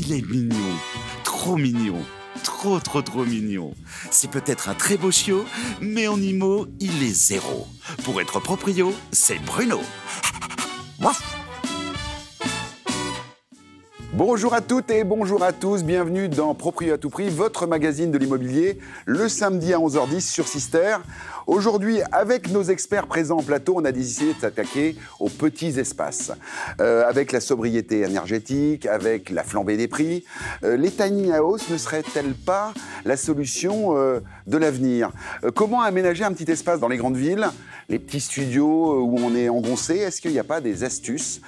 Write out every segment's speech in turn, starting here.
Il est mignon, trop mignon, trop mignon. C'est peut-être un très beau chiot, mais en IMO, il est zéro. Pour être proprio, c'est Bruno. Waf. Bonjour à toutes et bonjour à tous, bienvenue dans Proprio à tout prix, votre magazine de l'immobilier, le samedi à 11h10 sur Sister. Aujourd'hui, avec nos experts présents en plateau, on a décidé de s'attaquer aux petits espaces. Avec la sobriété énergétique, avec la flambée des prix, les tiny house ne seraient-elles pas la solution de l'avenir? Comment aménager un petit espace dans les grandes villes, les petits studios où on est engoncé? Est-ce qu'il n'y a pas des astuces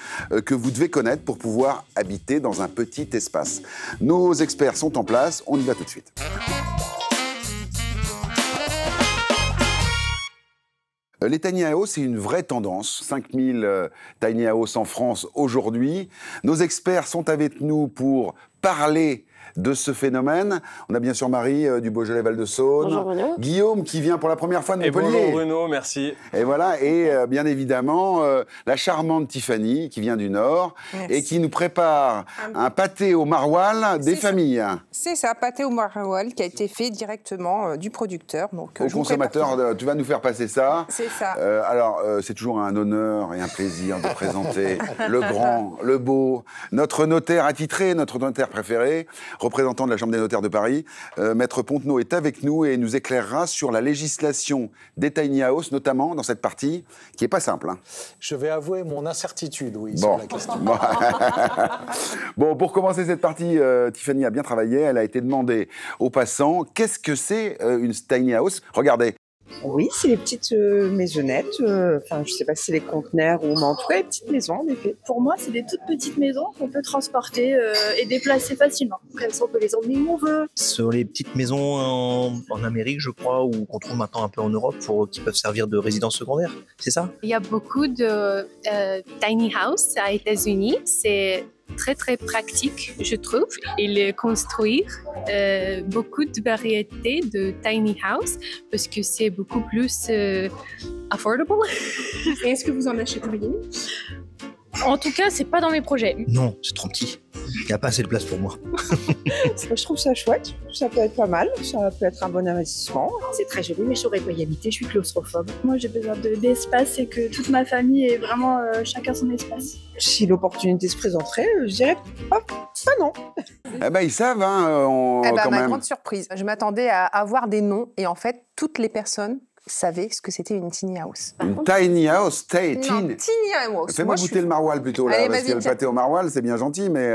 que vous devez connaître pour pouvoir habiter dans un petit espace? Nos experts sont en place, on y va tout de suite. Les tiny house, c'est une vraie tendance. 5000 tiny house en France aujourd'hui. Nos experts sont avec nous pour parler de ce phénomène. On a bien sûr Marie du Beaujolais-Val-de-Saône. Bonjour Bruno. Guillaume qui vient pour la première fois de Montpellier. Bonjour Bruno, merci. Et voilà, et bien évidemment la charmante Tiffany qui vient du Nord. Merci. Et qui nous prépare un pâté au maroilles des familles. C'est ça, pâté au maroilles qui a été fait directement du producteur. Donc, au consommateur, tu vas nous faire passer ça. C'est ça. Alors, c'est toujours un honneur et un plaisir de présenter le grand, le beau, notre notaire attitré, notre notaire préféré, représentant de la Chambre des notaires de Paris. Maître Pontenot est avec nous et nous éclairera sur la législation des tiny house, notamment dans cette partie qui n'est pas simple. Hein. Je vais avouer mon incertitude, oui, sur la question. Bon, pour commencer cette partie, Tiffany a bien travaillé. Elle a été demandée aux passants. Qu'est-ce que c'est une tiny house? Regardez. Oui, c'est les petites maisonnettes. Enfin, je ne sais pas si c'est les conteneurs ou mais en tout cas les petites maisons, en effet. Pour moi, c'est des toutes petites maisons qu'on peut transporter et déplacer facilement. Comme ça, on peut les emmener où on veut. Ce sont les petites maisons en Amérique, je crois, ou qu'on trouve maintenant un peu en Europe, qui peuvent servir de résidence secondaire. C'est ça? Il y a beaucoup de tiny house aux États-Unis. C'est très pratique, je trouve. Et construire beaucoup de variétés de tiny house parce que c'est beaucoup plus affordable. Est-ce que vous en achèteriez? En tout cas, c'est pas dans mes projets. Non, c'est trop petit. Il n'y a pas assez de place pour moi. Je trouve ça chouette, ça peut être pas mal, ça peut être un bon investissement. C'est très joli, mais je saurais pas y habiter, je suis claustrophobe. Moi, j'ai besoin d'espace et que toute ma famille ait vraiment chacun son espace. Si l'opportunité se présenterait, je dirais pas non. Eh ben, ils savent, hein, quand même. Grande surprise. Je m'attendais à avoir des noms et en fait, toutes les personnes savaient ce que c'était une tiny house. Une tiny house, tiny house. Fais-moi goûter le maroilles plutôt, là, parce que le pâté au maroilles, c'est bien gentil, mais...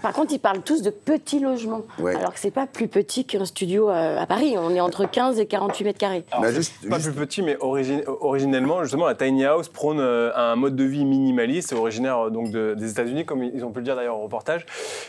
Par contre, ils parlent tous de petits logements, alors que c'est pas plus petit qu'un studio à Paris. On est entre 15 et 48 mètres carrés. Alors, pas plus petit, mais originellement, justement, la tiny house prône un mode de vie minimaliste. C'est originaire donc des États-Unis, comme ils ont pu le dire d'ailleurs au reportage.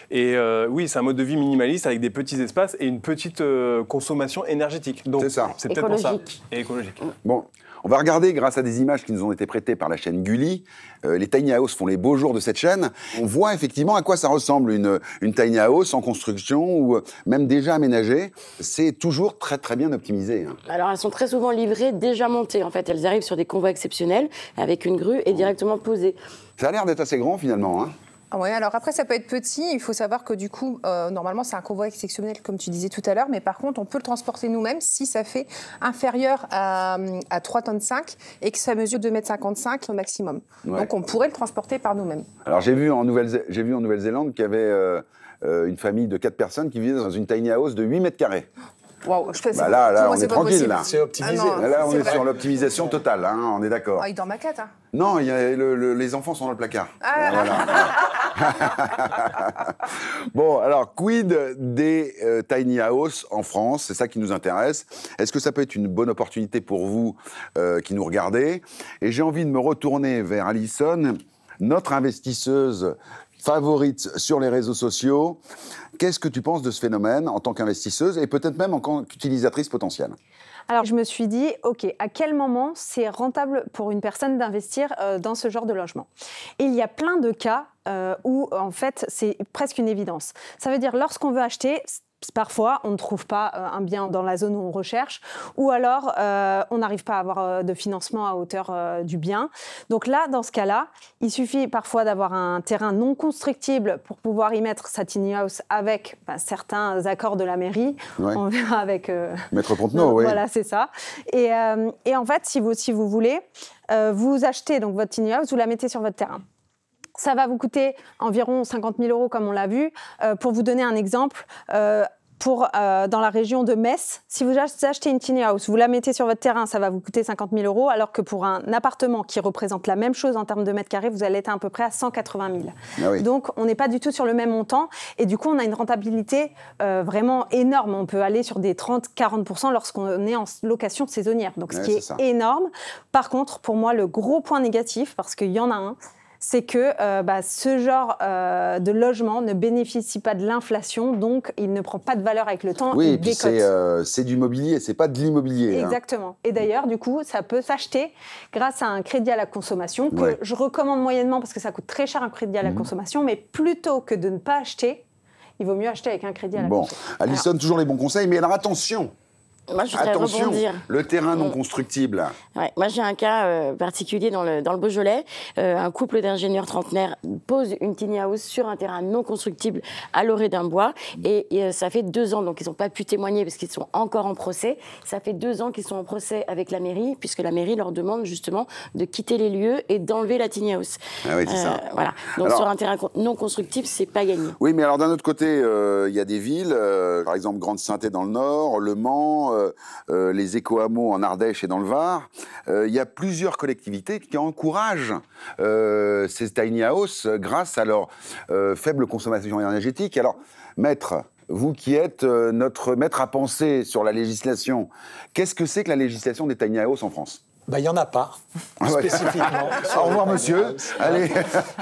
Et oui, c'est un mode de vie minimaliste avec des petits espaces et une petite consommation énergétique. Donc, c'est ça. C'est peut-être pour ça. Et écologique. Bon, on va regarder, grâce à des images qui nous ont été prêtées par la chaîne Gulli, les tiny house font les beaux jours de cette chaîne. On voit effectivement à quoi ça ressemble une tiny house en construction ou même déjà aménagée. C'est toujours très bien optimisé. Hein. Alors elles sont très souvent livrées déjà montées. En fait, elles arrivent sur des convois exceptionnels avec une grue et directement posées. Ça a l'air d'être assez grand finalement. Hein. Oui, alors après, ça peut être petit. Il faut savoir que du coup, normalement, c'est un convoi exceptionnel, comme tu disais tout à l'heure. Mais par contre, on peut le transporter nous-mêmes si ça fait inférieur à 3,5 tonnes et que ça mesure 2,55 m au maximum. Ouais. Donc, on pourrait le transporter par nous-mêmes. Alors, j'ai vu en Nouvelle-Zélande qu'il y avait une famille de 4 personnes qui vivaient dans une tiny house de 8 mètres carrés. Wow, là, on est tranquille. Là. C'est optimisé. Là, on est sur l'optimisation totale, hein, on est d'accord. Il dort ma cat. Hein. Non, les enfants sont dans le placard. Bon, alors, quid des tiny house en France? C'est ça qui nous intéresse. Est-ce que ça peut être une bonne opportunité pour vous qui nous regardez? Et j'ai envie de me retourner vers Alison, notre investisseuse favorite sur les réseaux sociaux. Qu'est-ce que tu penses de ce phénomène en tant qu'investisseuse et peut-être même en tant qu'utilisatrice potentielle? Alors, je me suis dit, OK, à quel moment c'est rentable pour une personne d'investir dans ce genre de logement? Et il y a plein de cas où, en fait, c'est presque une évidence. Ça veut dire, lorsqu'on veut acheter, Parfois, on ne trouve pas un bien dans la zone où on recherche, ou alors on n'arrive pas à avoir de financement à hauteur du bien. Donc là, dans ce cas-là, il suffit parfois d'avoir un terrain non constructible pour pouvoir y mettre sa tiny house avec certains accords de la mairie. Ouais. On verra avec... Maître Pontenot, oui. Voilà, c'est ça. Et en fait, si vous voulez, vous achetez donc votre tiny house, vous la mettez sur votre terrain. Ça va vous coûter environ 50 000 € comme on l'a vu. Pour vous donner un exemple, dans la région de Metz, si vous achetez une tiny house, vous la mettez sur votre terrain, ça va vous coûter 50 000 €, alors que pour un appartement qui représente la même chose en termes de mètres carrés, vous allez être à peu près à 180 000. Ah oui. Donc, on n'est pas du tout sur le même montant. Et du coup, on a une rentabilité vraiment énorme. On peut aller sur des 30-40% lorsqu'on est en location saisonnière. Donc, ce qui est énorme. Par contre, pour moi, le gros point négatif, parce qu'il y en a un, c'est que ce genre de logement ne bénéficie pas de l'inflation, donc il ne prend pas de valeur avec le temps. Oui, et puis c'est du mobilier, c'est pas de l'immobilier. Exactement. Et d'ailleurs, du coup, ça peut s'acheter grâce à un crédit à la consommation que je recommande moyennement parce que ça coûte très cher un crédit à la consommation, mais plutôt que de ne pas acheter, il vaut mieux acheter avec un crédit à la consommation. Alison, toujours les bons conseils, mais alors attention. Moi, je voudrais rebondir. Le terrain non constructible. Ouais, moi, j'ai un cas particulier dans le Beaujolais. Un couple d'ingénieurs trentenaires pose une tiny house sur un terrain non constructible à l'orée d'un bois. Et ça fait 2 ans, donc ils n'ont pas pu témoigner parce qu'ils sont encore en procès. Ça fait 2 ans qu'ils sont en procès avec la mairie, puisque la mairie leur demande justement de quitter les lieux et d'enlever la tiny house. Ah oui, c'est ça. Voilà. Donc sur un terrain non constructible, c'est pas gagné. Oui, mais alors d'un autre côté, il y a des villes, par exemple Grande-Synthet dans le Nord, Le Mans, les éco-hameaux en Ardèche et dans le Var. Il y a plusieurs collectivités qui encouragent ces tiny house grâce à leur faible consommation énergétique. Alors, maître, vous qui êtes notre maître à penser sur la législation, qu'est-ce que c'est que la législation des tiny house en France ? Il n'y en a pas, spécifiquement. Au revoir, monsieur. Allez,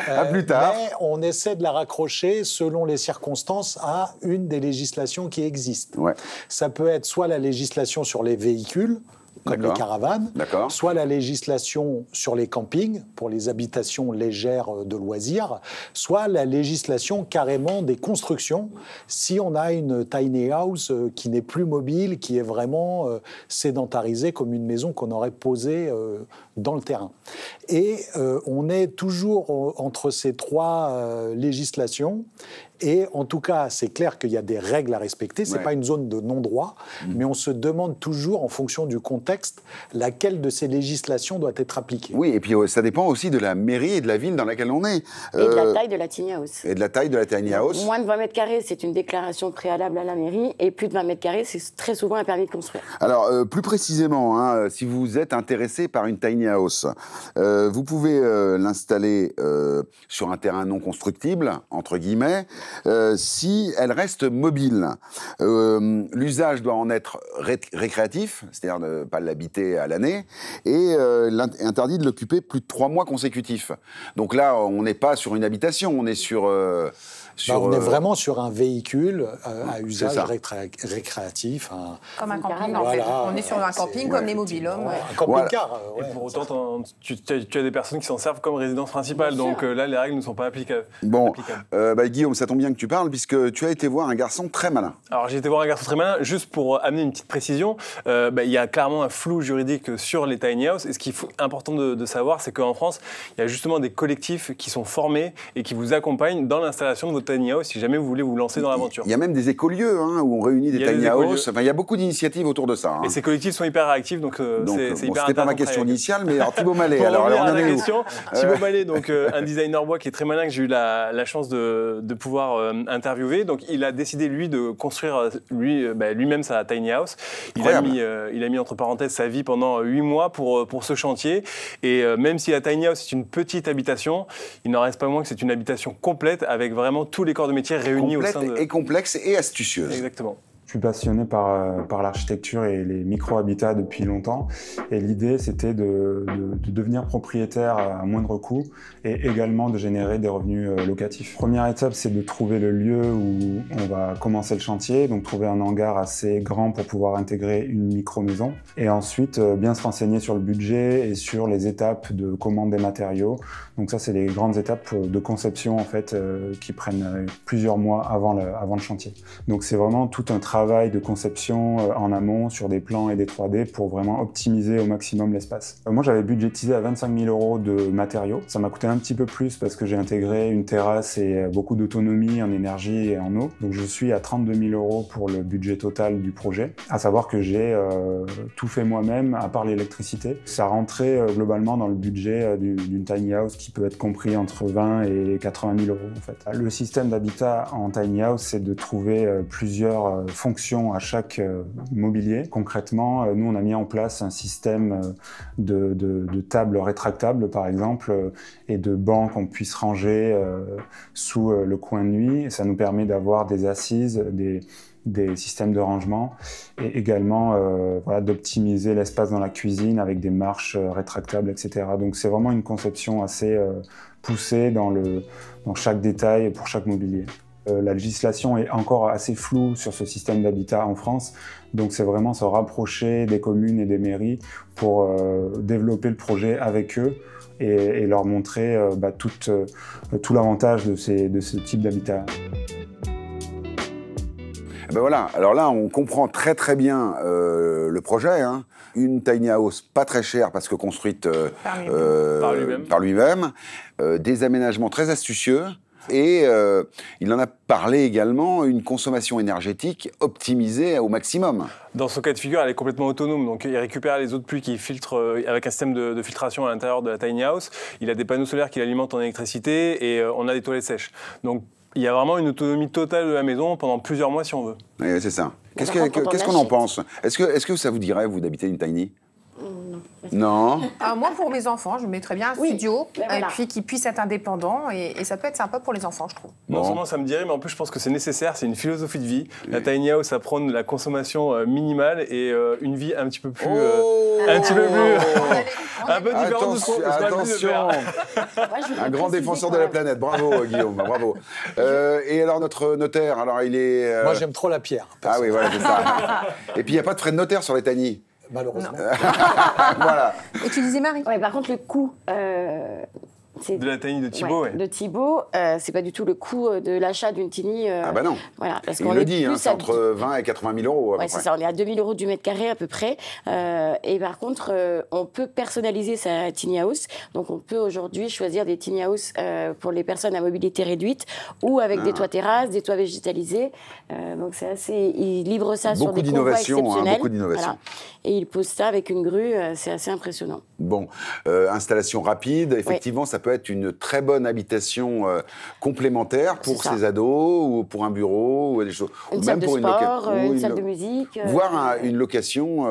à plus tard. Mais on essaie de la raccrocher, selon les circonstances, à une des législations qui existent. Ouais. Ça peut être soit la législation sur les véhicules, comme les caravanes, soit la législation sur les campings, pour les habitations légères de loisirs, soit la législation carrément des constructions, si on a une tiny house qui n'est plus mobile, qui est vraiment sédentarisée comme une maison qu'on aurait posée dans le terrain. Et on est toujours entre ces 3 législations. Et en tout cas, c'est clair qu'il y a des règles à respecter. Ce n'est pas une zone de non-droit, mais on se demande toujours, en fonction du contexte, laquelle de ces législations doit être appliquée. Oui, et puis ça dépend aussi de la mairie et de la ville dans laquelle on est. Et de la taille de la tiny house. Et de la taille de la tiny house. Moins de 20 mètres carrés, c'est une déclaration préalable à la mairie. Et plus de 20 mètres carrés, c'est très souvent un permis de construire. Alors, plus précisément, si vous êtes intéressé par une tiny house, vous pouvez l'installer sur un terrain non constructible, entre guillemets, si elle reste mobile. L'usage doit en être récréatif, c'est-à-dire ne pas l'habiter à l'année, et interdit de l'occuper plus de 3 mois consécutifs. Donc là, on n'est pas sur une habitation, on est sur... on est vraiment sur un véhicule à usage récréatif. Comme un camping, en fait. On est sur un camping comme les mobilhommes. Un camping-car. Et pour autant, tu as des personnes qui s'en servent comme résidence principale, donc là, les règles ne sont pas applicables. Bon, Guillaume, ça tombe bien que tu parles, puisque tu as été voir un garçon très malin. Alors, j'ai été voir un garçon très malin, juste pour amener une petite précision. Il y a clairement un flou juridique sur les tiny house, et ce qui est important de savoir, c'est qu'en France, il y a justement des collectifs qui sont formés et qui vous accompagnent dans l'installation de votre tiny house, si jamais vous voulez vous lancer dans l'aventure. Il y a même des écolieux où on réunit des tiny house. Enfin, il y a beaucoup d'initiatives autour de ça. Et ces collectifs sont hyper réactifs, donc c'est hyper intéressant. C'était pas ma question initiale, mais alors Thibaut Mallet. Pour revenir à la question, Thibaut Mallet, donc un designer bois qui est très malin, que j'ai eu la chance de pouvoir interviewer. Donc il a décidé lui de construire lui-même sa tiny house. Il a mis entre parenthèses sa vie pendant 8 mois pour ce chantier. Et même si la tiny house est une petite habitation, il n'en reste pas moins que c'est une habitation complète avec vraiment tous les corps de métier réunis au sein de... Et complexe et astucieuse. Exactement. Je suis passionné par l'architecture et les micro-habitats depuis longtemps. Et l'idée, c'était de devenir propriétaire à moindre coût et également de générer des revenus locatifs. Première étape, c'est de trouver le lieu où on va commencer le chantier, donc trouver un hangar assez grand pour pouvoir intégrer une micro-maison. Et ensuite, bien se renseigner sur le budget et sur les étapes de commande des matériaux. Donc ça, c'est les grandes étapes de conception en fait, qui prennent plusieurs mois avant le chantier. Donc c'est vraiment tout un travail de conception en amont sur des plans et des 3D pour vraiment optimiser au maximum l'espace. Moi, j'avais budgétisé à 25 000 € de matériaux. Ça m'a coûté un petit peu plus parce que j'ai intégré une terrasse et beaucoup d'autonomie en énergie et en eau. Donc je suis à 32 000 € pour le budget total du projet. À savoir que j'ai tout fait moi-même, à part l'électricité. Ça rentrait globalement dans le budget d'une tiny house qui peut être compris entre 20 et 80 000 € en fait. Le système d'habitat en tiny house, c'est de trouver plusieurs fonctions à chaque mobilier. Concrètement, nous on a mis en place un système de tables rétractables par exemple et de bancs qu'on puisse ranger sous le coin de nuit. Et ça nous permet d'avoir des assises, des systèmes de rangement et également voilà, d'optimiser l'espace dans la cuisine avec des marches rétractables, etc. Donc c'est vraiment une conception assez poussée dans chaque détail pour chaque mobilier. La législation est encore assez floue sur ce système d'habitat en France, donc c'est vraiment se rapprocher des communes et des mairies pour développer le projet avec eux et leur montrer tout l'avantage de ce type d'habitat. Ben voilà, alors là on comprend très bien le projet, hein. Une tiny house pas très chère parce que construite par lui-même, des aménagements très astucieux et il en a parlé également, une consommation énergétique optimisée au maximum. Dans son cas de figure, elle est complètement autonome, donc il récupère les eaux de pluie qui filtrent avec un système de filtration à l'intérieur de la tiny house, il a des panneaux solaires qui l'alimentent en électricité et on a des toilettes sèches. Donc il y a vraiment une autonomie totale de la maison pendant plusieurs mois si on veut. Oui, c'est ça. Qu'est-ce qu'on en pense? Est-ce que ça vous dirait, vous, d'habiter une tiny? Non. Moi, pour mes enfants, je mettrais bien un studio, et puis qu'ils puissent être indépendants, et ça peut être sympa pour les enfants, je trouve. Non seulement ça me dirait, mais en plus, je pense que c'est nécessaire, c'est une philosophie de vie. La tiny house, ça prône la consommation minimale et une vie un petit peu plus... un peu différente de ce qu'on Attention. Un grand défenseur de la planète. Bravo, Guillaume, bravo. Et alors, notre notaire, alors il est... Moi, j'aime trop la pierre. Ah oui, voilà, c'est ça. Et puis, il n'y a pas de frais de notaire sur les tiny. Malheureusement. Voilà. Et tu disais, Marie? Ouais, par contre, le coût... de la tiny de Thibaut, de Thibaut, c'est pas du tout le coût de l'achat d'une tiny. Ah bah non. Voilà, parce il le dit, hein, c'est entre 20 et 80 000 €. Oui, c'est ça, on est à 2 000 € du mètre carré à peu près. Et par contre, on peut personnaliser sa tiny house. Donc on peut aujourd'hui choisir des tiny house pour les personnes à mobilité réduite ou avec des toits terrasses, des toits végétalisés. Donc c'est assez... Il livre ça sur des convois exceptionnels. Beaucoup d'innovation. Voilà. Et il pose ça avec une grue, c'est assez impressionnant. Bon, installation rapide, effectivement, ça peut être une très bonne habitation complémentaire pour ses ados ou pour un bureau ou des choses. Une ou salle même de pour sport, une salle de musique. Voire une location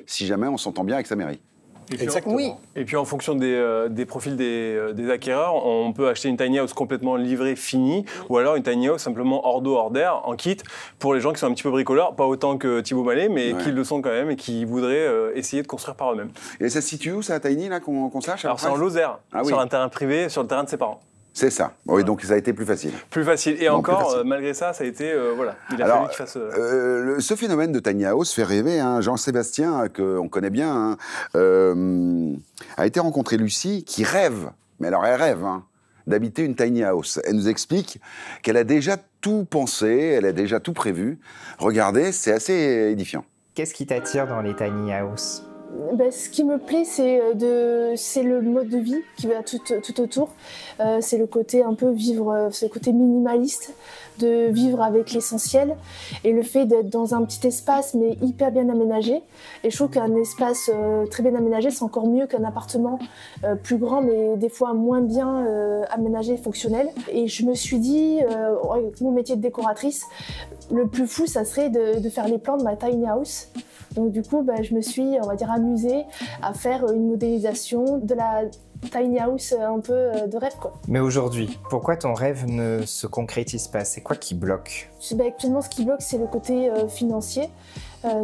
si jamais on s'entend bien avec sa mairie. Exactement. Oui. Et puis en fonction des profils des acquéreurs, on peut acheter une tiny house complètement livrée, finie, ou alors une tiny house simplement hors d'eau, hors d'air, en kit, pour les gens qui sont un petit peu bricoleurs, pas autant que Thibaut Mallet, mais qui le sont quand même et qui voudraient essayer de construire par eux-mêmes. Et ça se situe où, ça, tiny, là, qu'on sache? Alors c'est en Lozère, sur un terrain privé, sur le terrain de ses parents. C'est ça. Oui, donc ça a été plus facile. Plus facile. Et encore, malgré ça, ça a été... voilà, il a fallu qu'il fasse... ce phénomène de tiny house fait rêver. Hein. Jean-Sébastien, qu'on connaît bien, a été rencontrer Lucie, qui rêve, mais alors elle rêve, d'habiter une tiny house. Elle nous explique qu'elle a déjà tout pensé, elle a déjà tout prévu. Regardez, c'est assez édifiant. Qu'est-ce qui t'attire dans les tiny house ? Ce qui me plaît, c'est le mode de vie qui va tout autour. C'est le côté un peu vivre, c'est le côté minimaliste, de vivre avec l'essentiel et le fait d'être dans un petit espace mais hyper bien aménagé. Et je trouve qu'un espace très bien aménagé, c'est encore mieux qu'un appartement plus grand mais des fois moins bien aménagé et fonctionnel. Et je me suis dit, avec mon métier de décoratrice, le plus fou, ça serait de faire les plans de ma tiny house. Donc du coup, je me suis, on va dire, amusée à faire une modélisation de la tiny house un peu de rêve, quoi. Mais aujourd'hui, pourquoi ton rêve ne se concrétise pas? C'est quoi qui bloque? Actuellement, ce qui bloque, c'est le côté financier.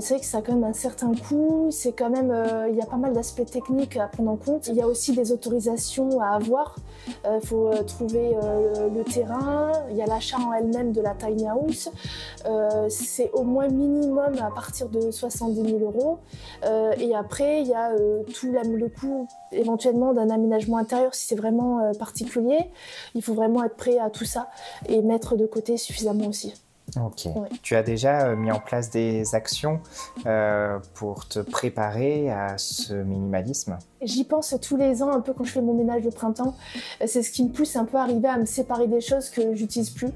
C'est vrai que ça a quand même un certain coût, c'est quand même, il y a pas mal d'aspects techniques à prendre en compte. Il y a aussi des autorisations à avoir. Il faut trouver le terrain, il y a l'achat en elle-même de la tiny house. C'est au moins minimum à partir de 70 000 €. Et après, il y a tout le coût éventuellement d'un aménagement intérieur si c'est vraiment particulier. Il faut vraiment être prêt à tout ça et mettre de côté suffisamment aussi. Ok. Ouais. Tu as déjà mis en place des actions pour te préparer à ce minimalisme? J'y pense tous les ans, un peu quand je fais mon ménage de printemps. C'est ce qui me pousse un peu à arriver à me séparer des choses que j'utilise plus.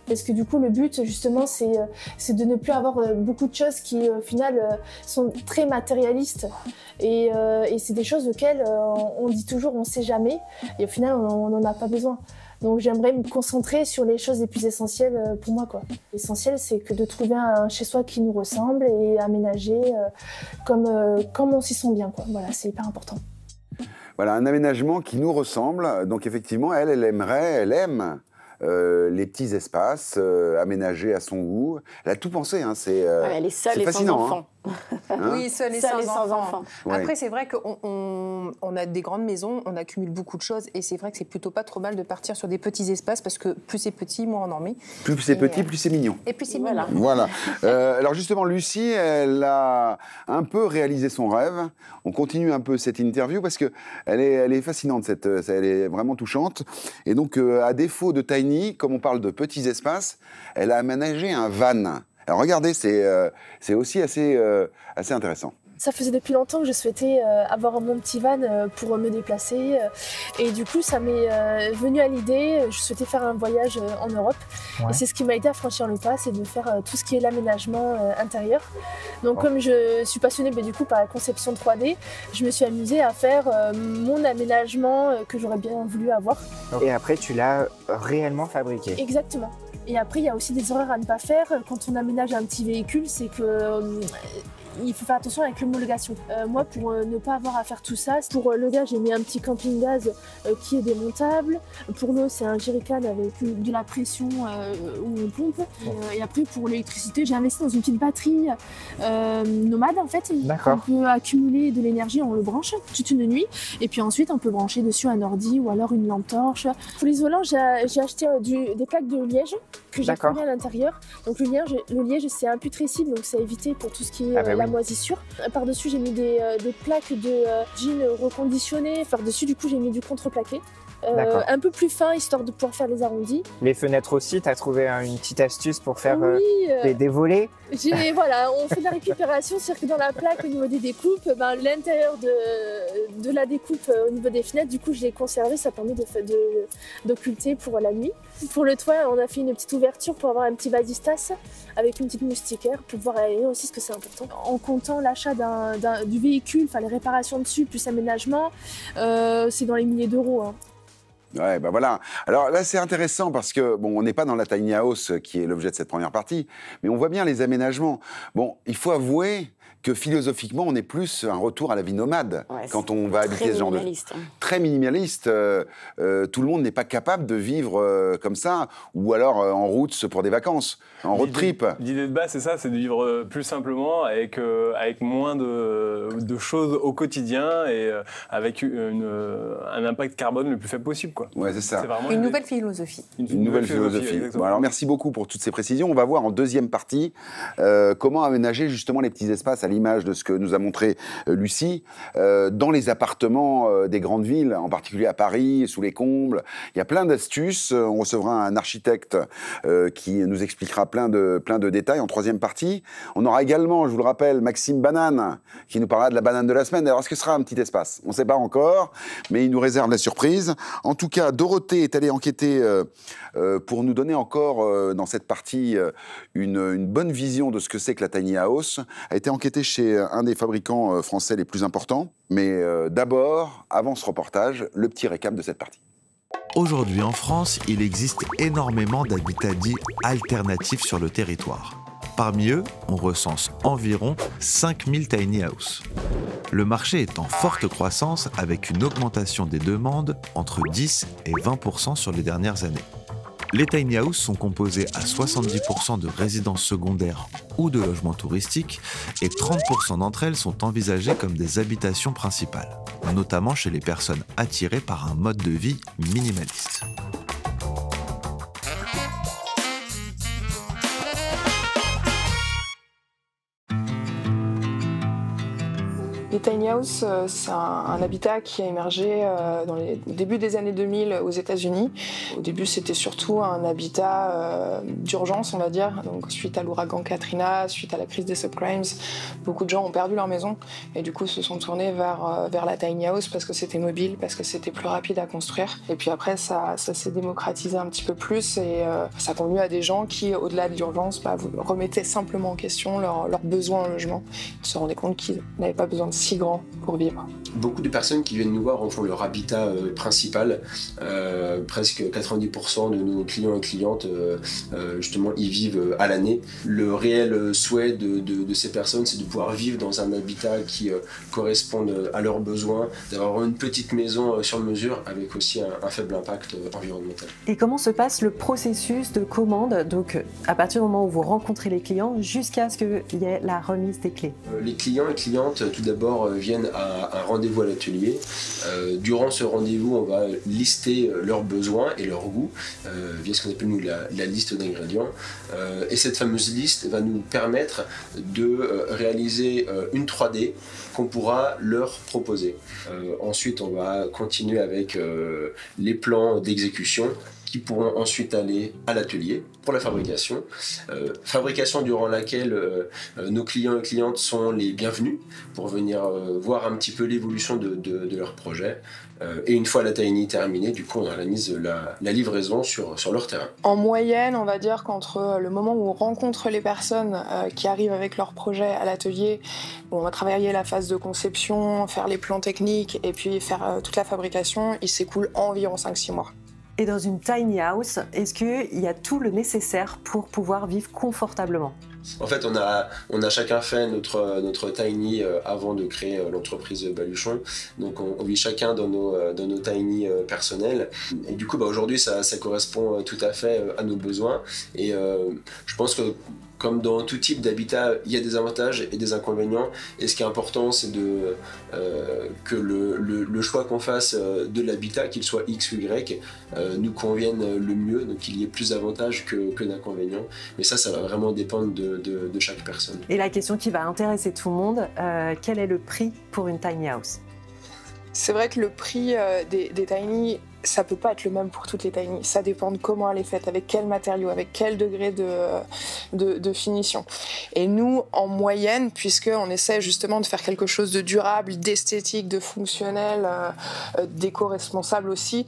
Parce que du coup, le but, justement, c'est de ne plus avoir beaucoup de choses qui, au final, sont très matérialistes. Et c'est des choses auxquelles on dit toujours on ne sait jamais. Et au final, on n'en a pas besoin. Donc j'aimerais me concentrer sur les choses les plus essentielles pour moi, quoi. L'essentiel, c'est que de trouver un chez-soi qui nous ressemble et aménager comme on s'y sent bien, quoi. Voilà, c'est hyper important. Voilà, un aménagement qui nous ressemble. Donc effectivement, elle aime les petits espaces aménagés à son goût. Elle a tout pensé, hein. Elle est seule et sans enfants. Oui, seule et sans enfants. Ouais. Après, c'est vrai qu'on a des grandes maisons, on accumule beaucoup de choses et c'est vrai que c'est plutôt pas trop mal de partir sur des petits espaces parce que plus c'est petit, moins on en met. Plus c'est petit, plus c'est mignon. Et plus c'est mignon. Voilà. Alors justement, Lucie, elle a un peu réalisé son rêve. On continue un peu cette interview parce que elle est fascinante, elle est vraiment touchante. Et donc, à défaut de tiny, comme on parle de petits espaces, elle a aménagé un van. Alors regardez, c'est aussi assez intéressant. Ça faisait depuis longtemps que je souhaitais avoir mon petit van pour me déplacer. Et du coup, ça m'est venu à l'idée. Je souhaitais faire un voyage en Europe. Ouais. Et c'est ce qui m'a aidé à franchir le pas, c'est de faire tout ce qui est l'aménagement intérieur. Donc comme je suis passionnée du coup, par la conception 3D, je me suis amusée à faire mon aménagement que j'aurais bien voulu avoir. Et après, tu l'as réellement fabriqué? Exactement. Et après, il y a aussi des erreurs à ne pas faire quand on aménage un petit véhicule, c'est que il faut faire attention avec l'homologation. Moi, pour ne pas avoir à faire tout ça, pour le gaz, j'ai mis un petit camping-gaz qui est démontable. Pour l'eau, c'est un jerrycan avec de la pression où on pompe. Et après, pour l'électricité, j'ai investi dans une petite batterie nomade, en fait. On peut accumuler de l'énergie, on le branche toute une nuit. Et puis ensuite, on peut brancher dessus un ordi ou alors une lampe torche. Pour l'isolant, j'ai acheté des plaques de liège que j'ai collées à l'intérieur. Donc le liège, c'est imputrescible, donc c'est évité pour tout ce qui est la moisissure. Par-dessus, j'ai mis des plaques de jeans reconditionnées. Par-dessus, du coup, j'ai mis du contreplaqué. Un peu plus fin, histoire de pouvoir faire les arrondis. Les fenêtres aussi, tu as trouvé une petite astuce pour faire des volets? Voilà, on fait de la récupération, c'est-à-dire que dans la plaque, au niveau des découpes, l'intérieur de la découpe au niveau des fenêtres, du coup, je l'ai conservé, ça permet d'occulter pour la nuit. Pour le toit, on a fait une petite ouverture pour avoir un petit vasistas avec une petite moustiquaire pour pouvoir aérer aussi, parce que c'est important. En comptant l'achat du véhicule, les réparations dessus, plus aménagement, c'est dans les milliers d'euros. Hein. Ouais, ben voilà. Alors là, c'est intéressant parce que, bon, on n'est pas dans la tiny house qui est l'objet de cette première partie, mais on voit bien les aménagements. Bon, il faut avouer que philosophiquement, on est plus un retour à la vie nomade quand on va habiter ce genre de... Très minimaliste. Tout le monde n'est pas capable de vivre comme ça, ou alors en route pour des vacances, en road trip. L'idée de base, c'est ça, c'est de vivre plus simplement, avec moins de choses au quotidien et avec un impact carbone le plus faible possible, quoi. Ouais, c'est ça. Une nouvelle philosophie. Une nouvelle philosophie. Bon, alors merci beaucoup pour toutes ces précisions. On va voir en deuxième partie comment aménager justement les petits espaces à l'image de ce que nous a montré Lucie, dans les appartements des grandes villes, en particulier à Paris, sous les combles. Il y a plein d'astuces. On recevra un architecte qui nous expliquera plein de détails en troisième partie. On aura également, je vous le rappelle, Maxime Banane, qui nous parlera de la banane de la semaine. Alors, est-ce que ce sera un petit espace? On ne sait pas encore, mais il nous réserve la surprise. En tout cas, Dorothée est allée enquêter pour nous donner encore, dans cette partie, une bonne vision de ce que c'est que la tiny house. Elle a été enquêtée chez un des fabricants français les plus importants. Mais d'abord, avant ce reportage, le petit récap de cette partie. Aujourd'hui en France, il existe énormément d'habitats dits alternatifs sur le territoire. Parmi eux, on recense environ 5000 tiny house. Le marché est en forte croissance avec une augmentation des demandes entre 10 et 20% sur les dernières années. Les tiny houses sont composées à 70% de résidences secondaires ou de logements touristiques et 30% d'entre elles sont envisagées comme des habitations principales, notamment chez les personnes attirées par un mode de vie minimaliste. Les tiny houses, c'est un habitat qui a émergé dans les débuts des années 2000 aux États-Unis. Au début, c'était surtout un habitat d'urgence, on va dire. Donc, suite à l'ouragan Katrina, suite à la crise des subprimes, beaucoup de gens ont perdu leur maison et du coup se sont tournés vers la tiny house parce que c'était mobile, parce que c'était plus rapide à construire. Et puis après, ça s'est démocratisé un petit peu plus et ça a convenu à des gens qui, au-delà de l'urgence, remettaient simplement en question leurs besoins en logement. Ils se rendaient compte qu'ils n'avaient pas besoin de si grand pour vivre. Beaucoup de personnes qui viennent nous voir en font leur habitat principal. Presque 90% de nos clients et clientes justement y vivent à l'année. Le réel souhait de ces personnes, c'est de pouvoir vivre dans un habitat qui corresponde à leurs besoins, d'avoir une petite maison sur mesure avec aussi un faible impact environnemental. Et comment se passe le processus de commande, donc à partir du moment où vous rencontrez les clients jusqu'à ce qu'il y ait la remise des clés? Les clients et clientes, tout d'abord, viennent à un rendez-vous à l'atelier. Durant ce rendez-vous, on va lister leurs besoins et leurs goûts via ce qu'on appelle nous la liste d'ingrédients. Et cette fameuse liste va nous permettre de réaliser une 3D qu'on pourra leur proposer. Ensuite, on va continuer avec les plans d'exécution qui pourront ensuite aller à l'atelier pour la fabrication. Fabrication durant laquelle nos clients et clientes sont les bienvenus pour venir voir un petit peu l'évolution de leur projet. Et une fois la tiny terminée, du coup, on organise la livraison sur leur terrain. En moyenne, on va dire qu'entre le moment où on rencontre les personnes qui arrivent avec leur projet à l'atelier, où on va travailler la phase de conception, faire les plans techniques et puis faire toute la fabrication, il s'écoule environ 5-6 mois. Et dans une tiny house, est-ce qu'il y a tout le nécessaire pour pouvoir vivre confortablement? En fait, on a chacun fait notre tiny avant de créer l'entreprise Baluchon. Donc, on vit chacun dans nos tiny personnels. Et du coup, aujourd'hui, ça correspond tout à fait à nos besoins. Et je pense que comme dans tout type d'habitat, il y a des avantages et des inconvénients. Et ce qui est important, c'est que le choix qu'on fasse de l'habitat, qu'il soit X ou Y, nous convienne le mieux, donc qu'il y ait plus d'avantages que d'inconvénients. Mais ça va vraiment dépendre de chaque personne. Et la question qui va intéresser tout le monde, quel est le prix pour une tiny house? C'est vrai que le prix des tiny, ça peut pas être le même pour toutes les tiny. Ça dépend de comment elle est faite, avec quel matériau, avec quel degré de finition. Et nous, en moyenne, puisqu'on essaie justement de faire quelque chose de durable, d'esthétique, de fonctionnel, d'éco-responsable aussi,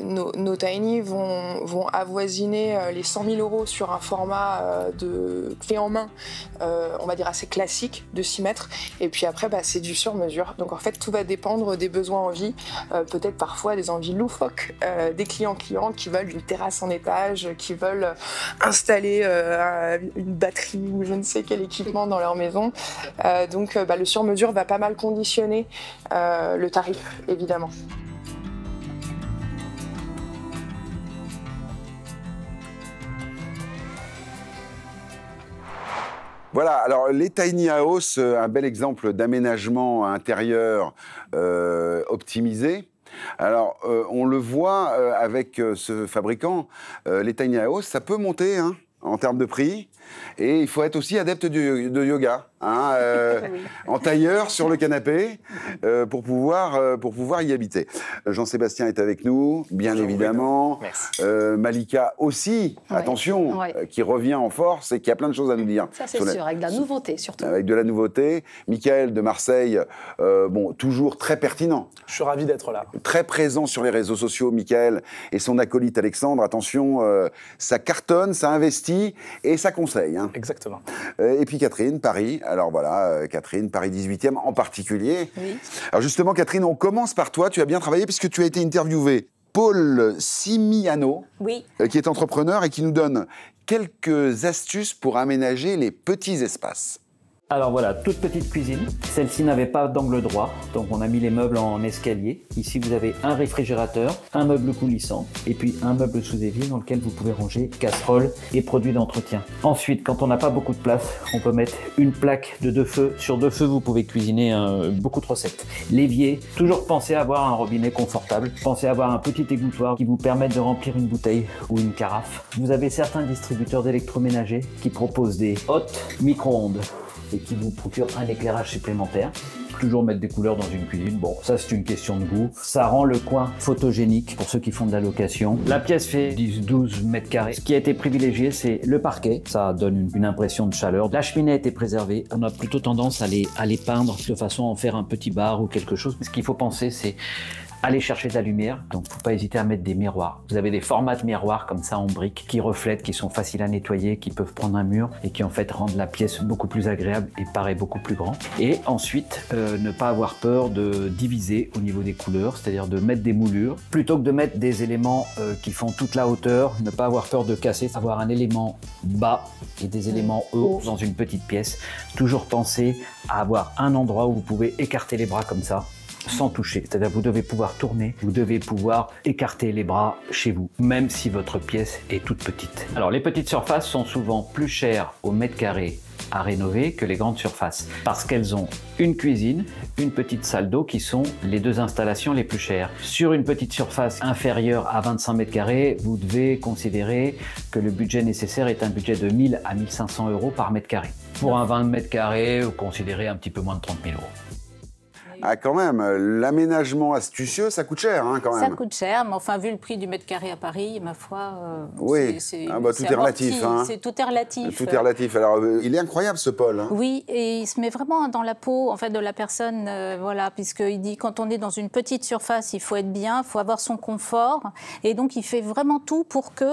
nos tiny vont avoisiner les 100 000 € sur un format de clé en main, on va dire assez classique, de 6 mètres. Et puis après, c'est du sur-mesure. Donc en fait, tout va dépendre des besoins en vie, peut-être parfois des envies loufoques des clients-clientes qui veulent une terrasse en étage, qui veulent installer une batterie ou je ne sais quel équipement dans leur maison. Donc le sur-mesure va pas mal conditionner le tarif, évidemment. Voilà, alors les tiny house, un bel exemple d'aménagement intérieur optimisé. Alors, on le voit avec ce fabricant, les tiny house, ça peut monter en termes de prix. Et il faut être aussi adepte de yoga, en tailleur sur le canapé, pour pouvoir y habiter. Jean-Sébastien est avec nous, bien évidemment. Malika aussi, attention, qui revient en force et qui a plein de choses à nous dire. Ça c'est sûr, avec de la nouveauté surtout. Avec de la nouveauté. Michael de Marseille, toujours très pertinent. Je suis ravi d'être là. Très présent sur les réseaux sociaux, Michael et son acolyte Alexandre. Attention, ça cartonne, ça investit et ça conseille. Exactement. Et puis Catherine, Paris. Alors voilà, Catherine, Paris 18e en particulier. Oui. Alors justement, Catherine, on commence par toi. Tu as bien travaillé puisque tu as été interviewée. Paul Simiano, qui est entrepreneur et qui nous donne quelques astuces pour aménager les petits espaces. Alors voilà, toute petite cuisine. Celle-ci n'avait pas d'angle droit, donc on a mis les meubles en escalier. Ici, vous avez un réfrigérateur, un meuble coulissant, et puis un meuble sous évier dans lequel vous pouvez ranger casseroles et produits d'entretien. Ensuite, quand on n'a pas beaucoup de place, on peut mettre une plaque de 2 feux. Sur 2 feux, vous pouvez cuisiner beaucoup de recettes. L'évier, toujours pensez à avoir un robinet confortable. Pensez à avoir un petit égouttoir qui vous permette de remplir une bouteille ou une carafe. Vous avez certains distributeurs d'électroménager qui proposent des hottes micro-ondes et qui vous procure un éclairage supplémentaire. Toujours mettre des couleurs dans une cuisine, bon, ça c'est une question de goût. Ça rend le coin photogénique pour ceux qui font de la location. La pièce fait 10-12 mètres carrés. Ce qui a été privilégié, c'est le parquet. Ça donne une impression de chaleur. La cheminée a été préservée. On a plutôt tendance à les peindre de façon à en faire un petit bar ou quelque chose. Mais ce qu'il faut penser, c'est aller chercher de la lumière, donc faut pas hésiter à mettre des miroirs. Vous avez des formats de miroirs comme ça en briques qui reflètent, qui sont faciles à nettoyer, qui peuvent prendre un mur et qui en fait rendent la pièce beaucoup plus agréable et paraît beaucoup plus grand. Et ensuite, ne pas avoir peur de diviser au niveau des couleurs, c'est-à-dire de mettre des moulures. Plutôt que de mettre des éléments qui font toute la hauteur, ne pas avoir peur de casser, avoir un élément bas et des éléments hauts dans une petite pièce. Toujours penser à avoir un endroit où vous pouvez écarter les bras comme ça, sans toucher. C'est-à-dire vous devez pouvoir tourner, vous devez pouvoir écarter les bras chez vous, même si votre pièce est toute petite. Alors les petites surfaces sont souvent plus chères au mètre carré à rénover que les grandes surfaces, parce qu'elles ont une cuisine, une petite salle d'eau qui sont les 2 installations les plus chères. Sur une petite surface inférieure à 25 mètres carrés, vous devez considérer que le budget nécessaire est un budget de 1000 à 1500 euros par mètre carré. Pour un 20 mètres carrés, vous considérez un petit peu moins de 30 000 euros. Ah, quand même, l'aménagement astucieux, ça coûte cher, hein, quand même. Ça coûte cher, mais enfin, vu le prix du mètre carré à Paris, ma foi, oui. Tout est relatif. Hein. Tout est relatif. Tout est relatif. Alors, il est incroyable, ce Paul. Hein. Oui, et il se met vraiment dans la peau, en fait, de la personne, voilà, puisqu'il dit, quand on est dans une petite surface, il faut être bien, il faut avoir son confort, et donc il fait vraiment tout pour que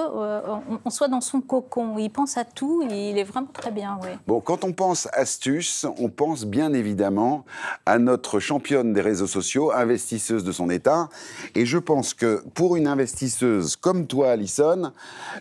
on soit dans son cocon. Il pense à tout, il est vraiment très bien, oui. Bon, quand on pense astuce, on pense bien évidemment à notre championne des réseaux sociaux, investisseuse de son état. Et je pense que pour une investisseuse comme toi, Alison,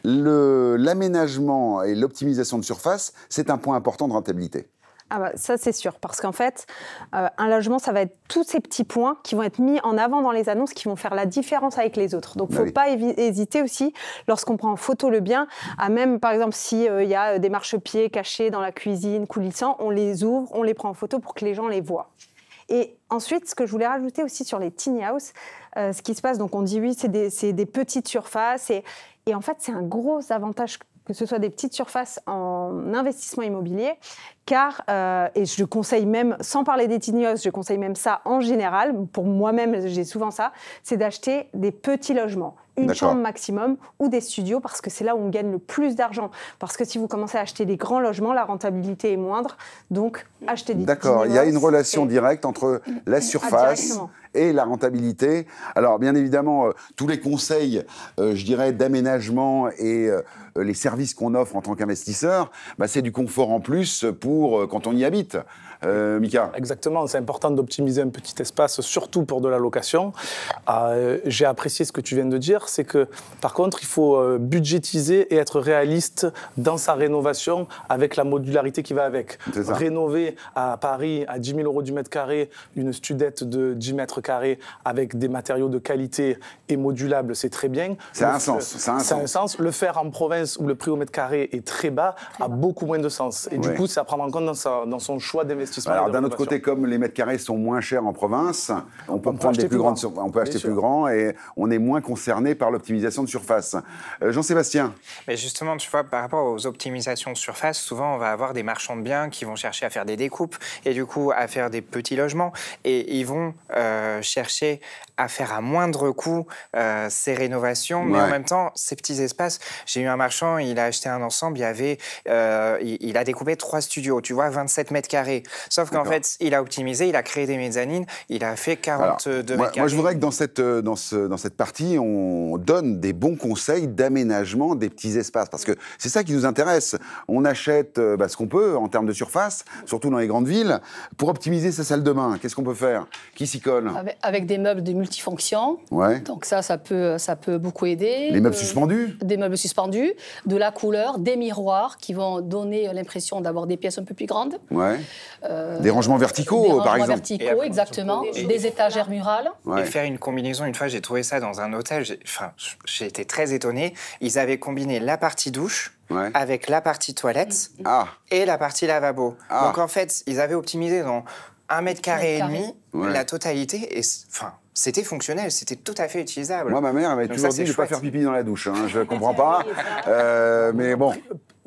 l'aménagement et l'optimisation de surface, c'est un point important de rentabilité. Ah bah, ça, c'est sûr, parce qu'en fait, un logement, ça va être tous ces petits points qui vont être mis en avant dans les annonces, qui vont faire la différence avec les autres. Donc, il ne faut pas hésiter aussi, lorsqu'on prend en photo le bien, à même, par exemple, s'il y a des marchepieds cachés dans la cuisine, coulissants, on les ouvre, on les prend en photo pour que les gens les voient. Et ensuite, ce que je voulais rajouter aussi sur les tiny house, ce qui se passe, donc on dit oui, c'est des petites surfaces, et en fait, c'est un gros avantage que ce soit des petites surfaces en investissement immobilier, car, et je conseille même, sans parler des tiny house, je conseille même ça en général, pour moi-même j'ai souvent ça, c'est d'acheter des petits logements, une chambre maximum ou des studios, parce que c'est là où on gagne le plus d'argent. Parce que si vous commencez à acheter des grands logements, la rentabilité est moindre, donc achetez des tiny house. D'accord, il y a une relation directe entre la surface et la rentabilité. Alors, bien évidemment, tous les conseils, je dirais, d'aménagement et les services qu'on offre en tant qu'investisseur, bah, c'est du confort en plus pour quand on y habite. Mika. Exactement, c'est important d'optimiser un petit espace, surtout pour de la location. J'ai apprécié ce que tu viens de dire, c'est que par contre, il faut budgétiser et être réaliste dans sa rénovation avec la modularité qui va avec. Rénover à Paris à 10 000 euros du mètre carré, une studette de 10 mètres carrés avec des matériaux de qualité et modulables, c'est très bien. Ça a un sens. Ça a un sens. Le faire en province où le prix au mètre carré est très bas a beaucoup moins de sens. Et du coup, c'est à prendre en compte dans son choix d'investissement. Alors d'un autre côté, comme les mètres carrés sont moins chers en province, on peut prendre des plus grandes, on peut acheter plus grand et on est moins concerné par l'optimisation de surface. Jean-Sébastien. Mais justement, tu vois, par rapport aux optimisations de surface, souvent on va avoir des marchands de biens qui vont chercher à faire des découpes et du coup à faire des petits logements et ils vont chercher à faire à moindre coût ces rénovations, mais en même temps ces petits espaces. J'ai eu un marchand, il a acheté un ensemble, il a découpé 3 studios, tu vois, 27 mètres carrés. Sauf qu'en fait, il a optimisé, il a créé des mezzanines, il a fait 42 mètres carrés. Moi, je voudrais que dans cette partie, on on donne des bons conseils d'aménagement des petits espaces. Parce que c'est ça qui nous intéresse. On achète ce qu'on peut en termes de surface, surtout dans les grandes villes, pour optimiser sa salle de bain. Qu'est-ce qu'on peut faire? Qui s'y colle? Avec des meubles de multifonction. Ouais. Donc ça peut beaucoup aider. Les meubles suspendus? Des meubles suspendus, de la couleur, des miroirs qui vont donner l'impression d'avoir des pièces un peu plus grandes. Ouais. Des rangements verticaux, par exemple. Des rangements verticaux, exactement. Des étagères murales. Et faire une combinaison, une fois j'ai trouvé ça dans un hôtel, j'ai été très étonné. Ils avaient combiné la partie douche avec la partie toilette et la partie lavabo. Donc en fait, ils avaient optimisé dans 1,5 mètre et demi la totalité et c'était fonctionnel, c'était tout à fait utilisable. Moi, ma mère m'avait toujours dit de ne pas faire pipi dans la douche. Hein. Je ne comprends pas, mais bon.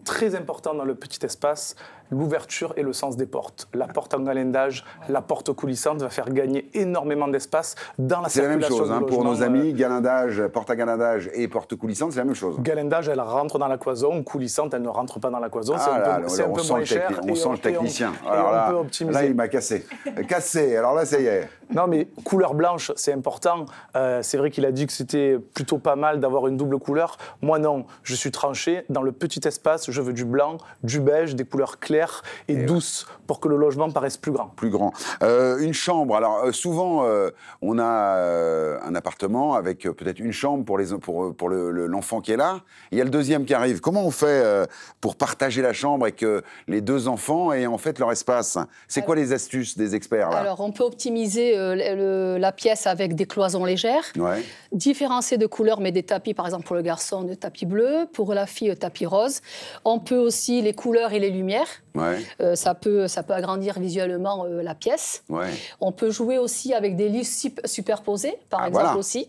Très important dans le petit espace, l'ouverture et le sens des portes. La porte en galandage, la porte coulissante va faire gagner énormément d'espace dans la circulation. C'est la même chose hein, pour nos amis, galandage, porte à galandage et porte coulissante, c'est la même chose. Galandage, elle rentre dans la cloison, coulissante, elle ne rentre pas dans la cloison, c'est un peu moins cher. On sent le technicien. Alors là, il m'a cassé. Cassé, alors là, ça y est. Non, mais couleur blanche, c'est important. C'est vrai qu'il a dit que c'était plutôt pas mal d'avoir une double couleur. Moi, non, je suis tranché. Dans le petit espace, je veux du blanc, du beige, des couleurs claires et douces pour que le logement paraisse plus grand. Plus grand. Une chambre. Alors, souvent, on a un appartement avec peut-être une chambre pour l'enfant qui est là. Il y a le deuxième qui arrive. Comment on fait pour partager la chambre et que les deux enfants aient en fait leur espace? C'est quoi les astuces des experts là? Alors, on peut optimiser la pièce avec des cloisons légères, différencier de couleurs, mais des tapis, par exemple pour le garçon, de tapis bleu, pour la fille, tapis rose. On peut aussi les couleurs et les lumières. Ça peut agrandir visuellement la pièce. On peut jouer aussi avec des lits superposés, par exemple aussi.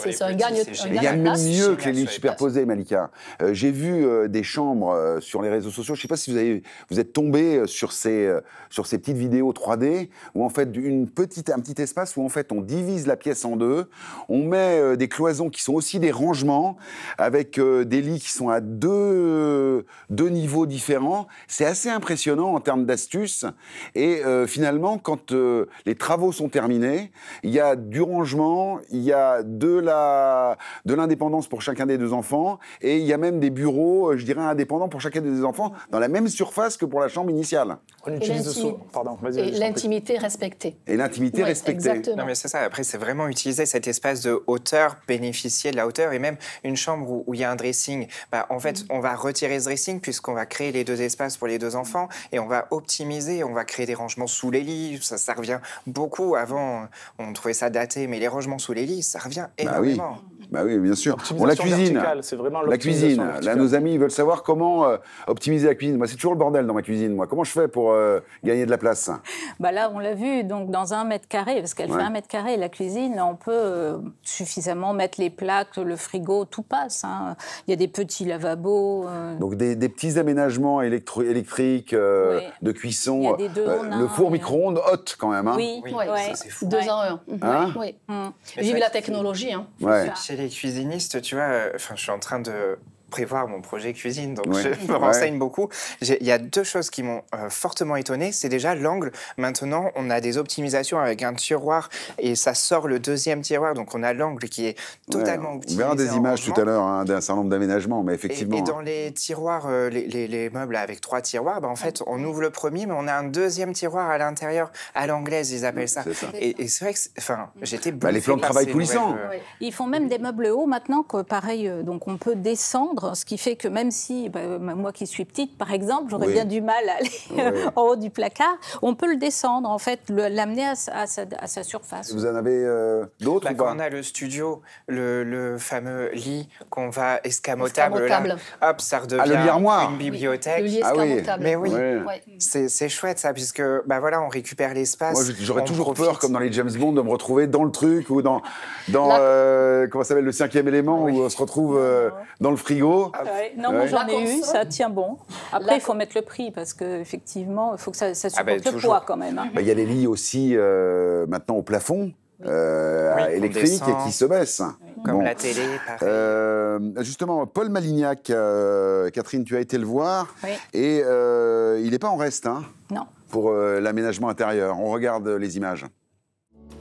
C'est un gagne. Il y a même mieux que les lits superposés, Malika. J'ai vu des chambres sur les réseaux sociaux. Je ne sais pas si vous êtes tombé sur ces petites vidéos 3D où en fait un petit espace où en fait on divise la pièce en deux. On met des cloisons qui sont aussi des rangements avec des lits qui sont à deux niveaux différents. C'est assez impressionnant en termes d'astuces. Et finalement, quand les travaux sont terminés, il y a du rangement, il y a de l'indépendance pour chacun des deux enfants, et il y a même des bureaux, je dirais, indépendants pour chacun des deux enfants, dans la même surface que pour la chambre initiale. On utilise et l'intimité respectée. Et l'intimité respectée. Exactement. Non mais c'est ça, après c'est vraiment utiliser cet espace de hauteur, bénéficier de la hauteur, et même une chambre où il y a un dressing, en fait on va retirer ce dressing puisqu'on va créer les deux espaces pour les deux enfants, et on va optimiser, on va créer des rangements sous les lits, ça revient beaucoup. Avant on trouvait ça daté, mais les rangements sous les lits, ça revient énormément. Bah oui, bien sûr. Bon, la cuisine, la cuisine. Là, nos amis ils veulent savoir comment optimiser la cuisine. Moi, c'est toujours le bordel dans ma cuisine. Moi, comment je fais pour gagner de la place? Là, on l'a vu, donc dans 1 mètre carré, parce qu'elle fait 1 mètre carré, la cuisine, on peut suffisamment mettre les plaques, le frigo, tout passe. Hein. Il y a des petits lavabos. Donc des petits aménagements électriques de cuisson. Il y a des le four micro-ondes hot quand même. Hein. Oui, ça, c'est fou. 2 en 1. Hein? Vive la technologie. Hein. Chez les cuisinistes, tu vois, je suis en train de prévoir mon projet cuisine, donc je me renseigne beaucoup. Il y a 2 choses qui m'ont fortement étonné. C'est déjà l'angle. Maintenant, on a des optimisations avec un tiroir et ça sort le 2e tiroir, donc on a l'angle qui est totalement optimisé. On verra des images tout à l'heure d'un certain nombre d'aménagements, mais effectivement. Et dans les tiroirs, les meubles avec 3 tiroirs, en fait, on ouvre le premier, mais on a un 2e tiroir à l'intérieur, à l'anglaise, ils appellent ça. Et c'est vrai que, j'étais bluffé les plans de travail coulissants. Ils font même des meubles hauts maintenant, que pareil, donc on peut descendre. Ce qui fait que même si, moi qui suis petite, par exemple, j'aurais bien du mal à aller en haut du placard, on peut le descendre, en fait, l'amener à sa surface. Vous en avez d'autres ou pas? Quand on a le studio, le fameux lit qu'on va escamotable. Là, hop, ça redevient une bibliothèque. Le lit escamotable. Mais oui, c'est chouette ça, puisque on récupère l'espace. Moi, j'aurais toujours peur, comme dans les James Bond, de me retrouver dans le truc ou dans comment ça s'appelle, le 5e élément, où on se retrouve dans le frigo. Non, moi j'en ai eu, ça tient bon. Après, il faut mettre le prix parce qu'effectivement, il faut que ça supporte le poids quand même. Il y a les lits aussi maintenant au plafond. Électriques et qui se baissent. Comme la télé, pareil. Justement, Paul Malignac, Catherine, tu as été le voir, et il n'est pas en reste non. Pour l'aménagement intérieur. On regarde les images.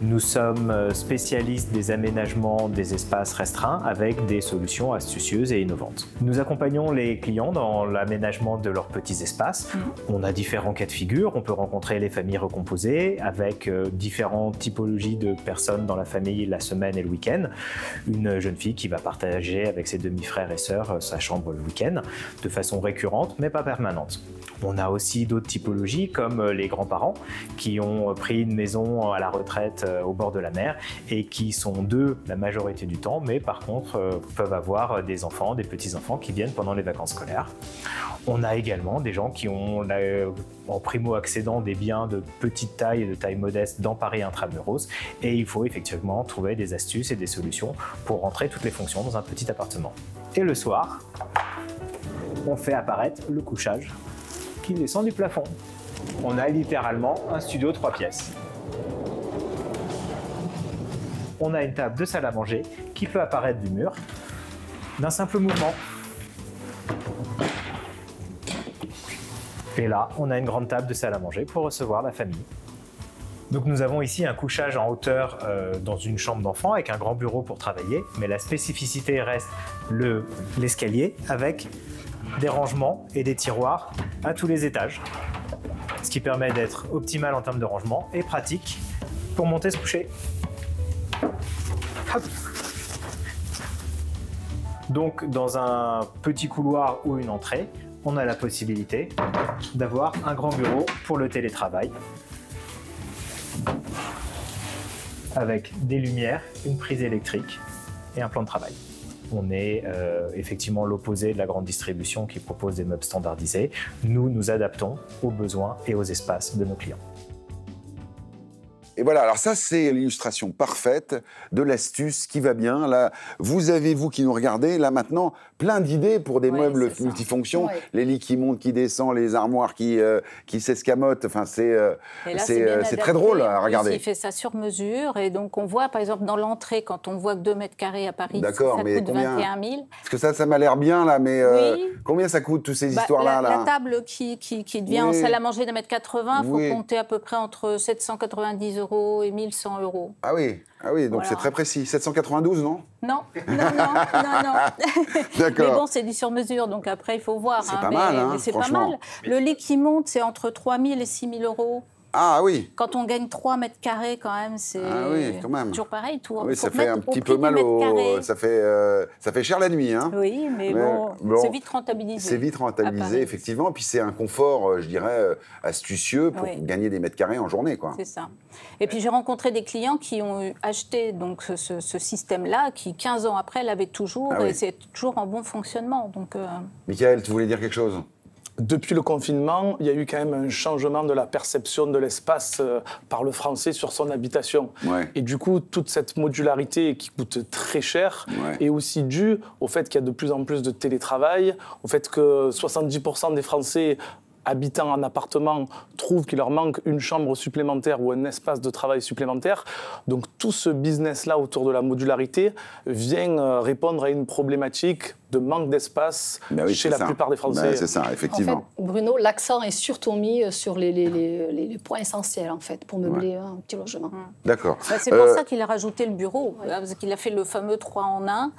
Nous sommes spécialistes des aménagements des espaces restreints avec des solutions astucieuses et innovantes. Nous accompagnons les clients dans l'aménagement de leurs petits espaces. On a différents cas de figure. On peut rencontrer les familles recomposées avec différentes typologies de personnes dans la famille la semaine et le week-end. Une jeune fille qui va partager avec ses demi-frères et sœurs sa chambre le week-end de façon récurrente mais pas permanente. On a aussi d'autres typologies comme les grands-parents qui ont pris une maison à la retraite au bord de la mer et qui sont d'eux la majorité du temps, mais par contre peuvent avoir des enfants, des petits-enfants qui viennent pendant les vacances scolaires. On a également des gens qui ont en primo-accédant des biens de petite taille et de taille modeste dans Paris intramuros et il faut effectivement trouver des astuces et des solutions pour rentrer toutes les fonctions dans un petit appartement. Et le soir, on fait apparaître le couchage qui descend du plafond. On a littéralement un studio 3 pièces. On a une table de salle à manger qui peut apparaître du mur d'un simple mouvement. Et là, on a une grande table de salle à manger pour recevoir la famille. Donc nous avons ici un couchage en hauteur dans une chambre d'enfant avec un grand bureau pour travailler, mais la spécificité reste l'escalier avec des rangements et des tiroirs à tous les étages, ce qui permet d'être optimal en termes de rangement et pratique pour monter se coucher. Hop. Donc dans un petit couloir ou une entrée, on a la possibilité d'avoir un grand bureau pour le télétravail avec des lumières, une prise électrique et un plan de travail. On est effectivement l'opposé de la grande distribution qui propose des meubles standardisés. Nous nous adaptons aux besoins et aux espaces de nos clients. Et voilà, alors ça, c'est l'illustration parfaite de l'astuce qui va bien. Là, vous avez, vous qui nous regardez, là maintenant, plein d'idées pour des meubles multifonctions. Les lits qui montent, qui descendent, les armoires qui s'escamotent. Enfin, c'est très drôle à regarder. Il fait ça sur mesure. Et donc, on voit, par exemple, dans l'entrée, quand on voit que 2 mètres carrés à Paris, ça coûte 21 000. Parce que ça m'a l'air bien, là, mais combien ça coûte, toutes ces histoires-là la table qui devient en salle à manger d'1,80 m, il faut compter à peu près entre 790 € et 1 100 €. Ah oui, donc voilà. C'est très précis. 792, non ? Non. D'accord. Mais bon, c'est du sur-mesure, donc après, il faut voir. C'est pas mal, mais c'est pas mal. Le lit qui monte, c'est entre 3 000 et 6 000 €. Ah oui. Quand on gagne 3 mètres carrés, quand même, c'est toujours pareil. Oui, ça fait un petit peu mal ça fait cher la nuit. Hein. Oui, mais bon, c'est vite rentabilisé. C'est vite rentabilisé, effectivement. Puis c'est un confort, je dirais, astucieux pour gagner des mètres carrés en journée. C'est ça. Et puis j'ai rencontré des clients qui ont acheté donc, ce système-là, qui 15 ans après l'avaient toujours, et c'est toujours en bon fonctionnement. Donc, Michael, tu voulais dire quelque chose ? Depuis le confinement, il y a eu quand même un changement de la perception de l'espace par le Français sur son habitation. Et du coup, toute cette modularité qui coûte très cher est aussi due au fait qu'il y a de plus en plus de télétravail, au fait que 70% des Français habitant en appartement trouvent qu'il leur manque une chambre supplémentaire ou un espace de travail supplémentaire. Donc tout ce business-là autour de la modularité vient répondre à une problématique de manque d'espace chez la plupart des Français. C'est ça, effectivement. En fait, Bruno, l'accent est surtout mis sur les points essentiels, en fait, pour meubler un petit logement. D'accord. C'est pour ça qu'il a rajouté le bureau, parce qu'il a fait le fameux 3 en 1.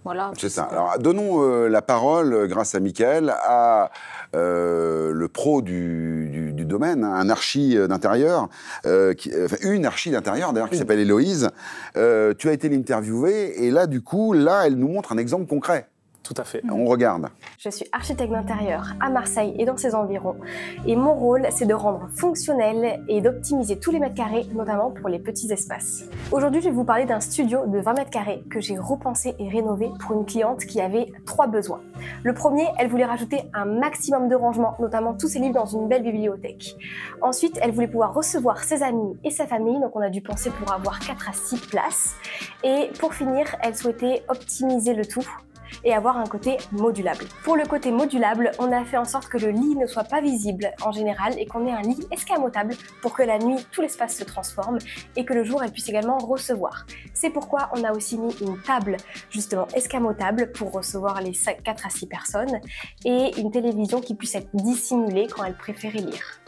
Voilà, c'est ça. Alors, donnons la parole, grâce à Michael, à le pro du domaine, un archi d'intérieur, une archi d'intérieur d'ailleurs, qui s'appelle Héloïse. Tu as été l'interviewer et là, du coup, elle nous montre un exemple concret. Tout à fait. On regarde. Je suis architecte d'intérieur à Marseille et dans ses environs. Et mon rôle, c'est de rendre fonctionnel et d'optimiser tous les mètres carrés, notamment pour les petits espaces. Aujourd'hui, je vais vous parler d'un studio de 20 mètres carrés que j'ai repensé et rénové pour une cliente qui avait 3 besoins. Le premier, elle voulait rajouter un maximum de rangement, notamment tous ses livres dans une belle bibliothèque. Ensuite, elle voulait pouvoir recevoir ses amis et sa famille, donc on a dû penser pour avoir 4 à 6 places. Et pour finir, elle souhaitait optimiser le tout et avoir un côté modulable. Pour le côté modulable, on a fait en sorte que le lit ne soit pas visible en général et qu'on ait un lit escamotable pour que la nuit, tout l'espace se transforme et que le jour, elle puisse également recevoir. C'est pourquoi on a aussi mis une table justement escamotable pour recevoir les 4 à 6 personnes et une télévision qui puisse être dissimulée quand elle préférait lire.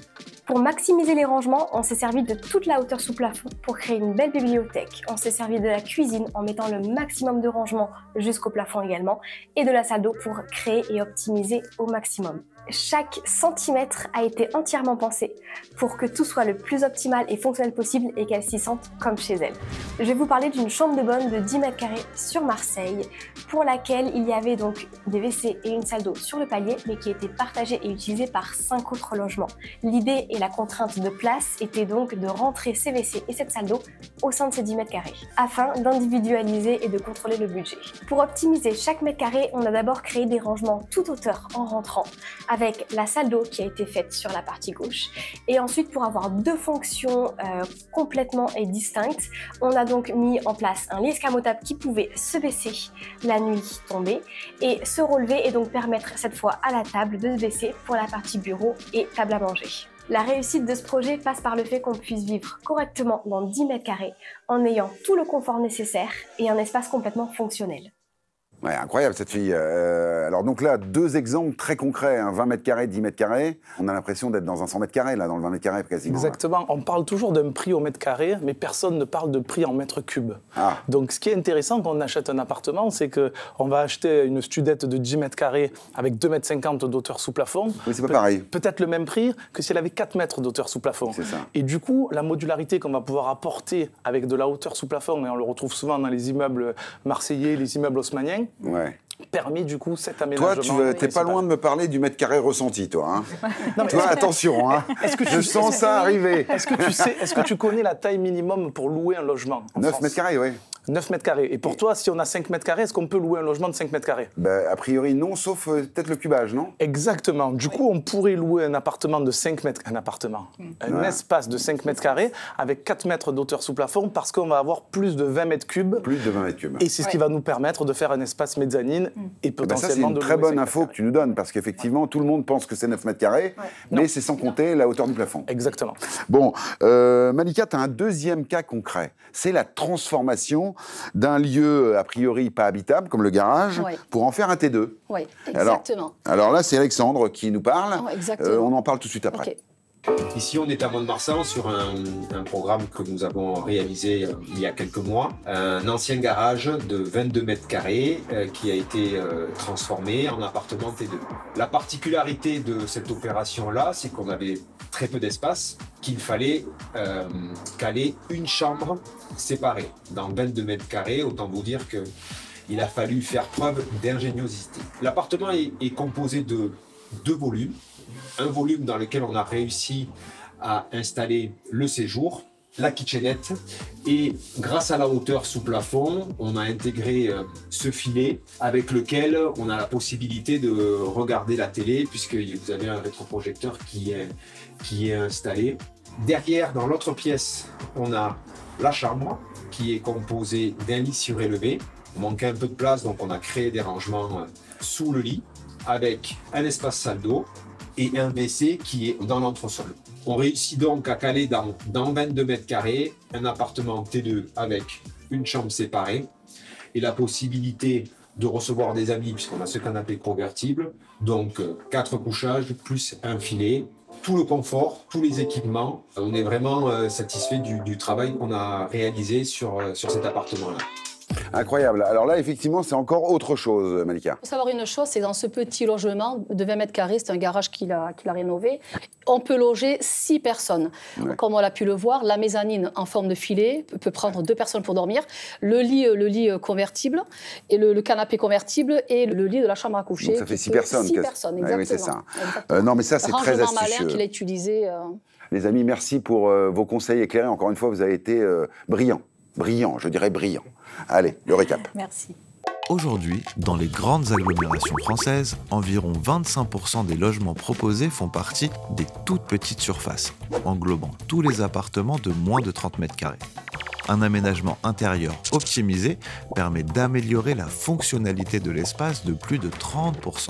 Pour maximiser les rangements, on s'est servi de toute la hauteur sous plafond pour créer une belle bibliothèque. On s'est servi de la cuisine en mettant le maximum de rangements jusqu'au plafond également, et de la salle d'eau pour créer et optimiser au maximum. Chaque centimètre a été entièrement pensé pour que tout soit le plus optimal et fonctionnel possible et qu'elle s'y sente comme chez elle. Je vais vous parler d'une chambre de bonne de 10 mètres carrés sur Marseille, pour laquelle il y avait donc des WC et une salle d'eau sur le palier, mais qui était partagée et utilisée par 5 autres logements. L'idée et la contrainte de place était donc de rentrer ces WC et cette salle d'eau au sein de ces 10 mètres carrés, afin d'individualiser et de contrôler le budget. Pour optimiser chaque mètre carré, on a d'abord créé des rangements toute hauteur en rentrant, avec la salle d'eau qui a été faite sur la partie gauche. Et ensuite, pour avoir deux fonctions complètement distinctes, on a donc mis en place un lit escamotable qui pouvait se baisser la nuit tombée et se relever et donc permettre cette fois à la table de se baisser pour la partie bureau et table à manger. La réussite de ce projet passe par le fait qu'on puisse vivre correctement dans 10 mètres carrés en ayant tout le confort nécessaire et un espace complètement fonctionnel. Ouais, incroyable cette fille. Alors donc là, deux exemples très concrets, hein, 20 mètres carrés, 10 mètres carrés. On a l'impression d'être dans un 100 mètres carrés, là, dans le 20 mètres carrés quasiment. Exactement. Là. On parle toujours d'un prix au mètre carré, mais personne ne parle de prix en mètre cube. Ah. Donc ce qui est intéressant quand on achète un appartement, c'est qu'on va acheter une studette de 10 mètres carrés avec 2,50 m d'auteur sous plafond. Oui, c'est pas pareil. Peut-être le même prix que si elle avait 4 mètres d'auteur sous plafond. C'est ça. Et du coup, la modularité qu'on va pouvoir apporter avec de la hauteur sous plafond, et on le retrouve souvent dans les immeubles marseillais, les immeubles haussmanniens, permet du coup cet aménagement. Toi, tu n'es pas loin de me parler du mètre carré ressenti, toi. Hein. Non, toi, attention, hein. Je sens ça arriver. Est-ce que tu connais la taille minimum pour louer un logement 9 mètres carrés, oui. 9 mètres carrés. Et pour toi, si on a 5 mètres carrés, est-ce qu'on peut louer un logement de 5 mètres carrés ? A priori, non, sauf peut-être le cubage, non ? Exactement. Du coup, on pourrait louer un appartement de 5 mètres... Un espace de 5 mètres carrés avec 4 mètres d'auteur sous plafond parce qu'on va avoir plus de 20 mètres cubes. Plus de 20 mètres cubes. Et c'est ce qui va nous permettre de faire un espace mezzanine et potentiellement ça, c'est une très bonne info que tu nous donnes parce qu'effectivement, tout le monde pense que c'est 9 mètres carrés, mais c'est sans compter la hauteur du plafond. Exactement. Bon, Malika, tu as un deuxième cas concret. C'est la transformation d'un lieu a priori pas habitable, comme le garage, pour en faire un T2. Oui, exactement. Alors là, c'est Alexandre qui nous parle. On en parle tout de suite après. Okay. Ici, on est à Mont-de-Marsan sur un programme que nous avons réalisé il y a quelques mois. Un ancien garage de 22 mètres carrés qui a été transformé en appartement T2. La particularité de cette opération-là, c'est qu'on avait très peu d'espace, qu'il fallait caler une chambre séparée. Dans 22 mètres carrés, autant vous dire qu'il a fallu faire preuve d'ingéniosité. L'appartement est composé de 2 volumes. Un volume dans lequel on a réussi à installer le séjour, la kitchenette, et grâce à la hauteur sous plafond, on a intégré ce filet avec lequel on a la possibilité de regarder la télé puisque vous avez un rétroprojecteur qui est installé. Derrière, dans l'autre pièce, on a la chambre qui est composée d'un lit surélevé. On manquait un peu de place, donc on a créé des rangements sous le lit avec un espace salle d'eau et un WC qui est dans l'entresol. On réussit donc à caler dans 22 mètres carrés un appartement T2 avec une chambre séparée et la possibilité de recevoir des amis puisqu'on a ce canapé convertible, donc 4 couchages plus un filet, tout le confort, tous les équipements. On est vraiment satisfait du travail qu'on a réalisé sur cet appartement-là. Incroyable. Alors là, effectivement, c'est encore autre chose, Malika. Il faut savoir une chose, c'est dans ce petit logement de 20 mètres carrés, c'est un garage qu'il a rénové, on peut loger 6 personnes. Ouais. Comme on a pu le voir, la mezzanine en forme de filet peut prendre 2 personnes pour dormir, le lit convertible, et le canapé convertible et le lit de la chambre à coucher. Donc ça fait 6 personnes. 6 personnes, exactement. Oui, c'est ça. Non, mais ça, c'est très astucieux. Rangement Malin qu'il a utilisé. Les amis, merci pour vos conseils éclairés. Encore une fois, vous avez été brillants. Brillants, je dirais brillants. Allez, le récap. Merci. Aujourd'hui, dans les grandes agglomérations françaises, environ 25% des logements proposés font partie des toutes petites surfaces, englobant tous les appartements de moins de 30 mètres carrés. Un aménagement intérieur optimisé permet d'améliorer la fonctionnalité de l'espace de plus de 30%.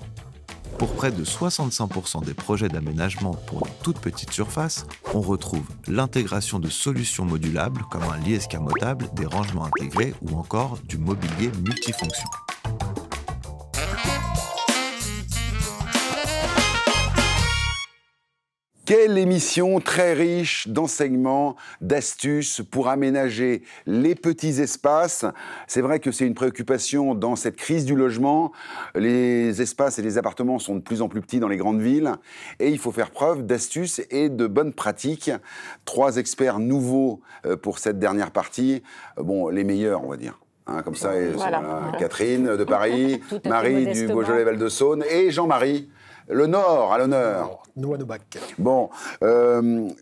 Pour près de 65% des projets d'aménagement pour les toutes petites surfaces, on retrouve l'intégration de solutions modulables comme un lit escamotable, des rangements intégrés ou encore du mobilier multifonction. Quelle émission très riche d'enseignements, d'astuces pour aménager les petits espaces. C'est vrai que c'est une préoccupation dans cette crise du logement. Les espaces et les appartements sont de plus en plus petits dans les grandes villes et il faut faire preuve d'astuces et de bonnes pratiques. 3 experts nouveaux pour cette dernière partie. Bon, les meilleurs, on va dire. Comme ça, voilà. Catherine de Paris, Marie du Beaujolais-Val de Saône et Jean-Marie, le Nord à l'honneur. Bon,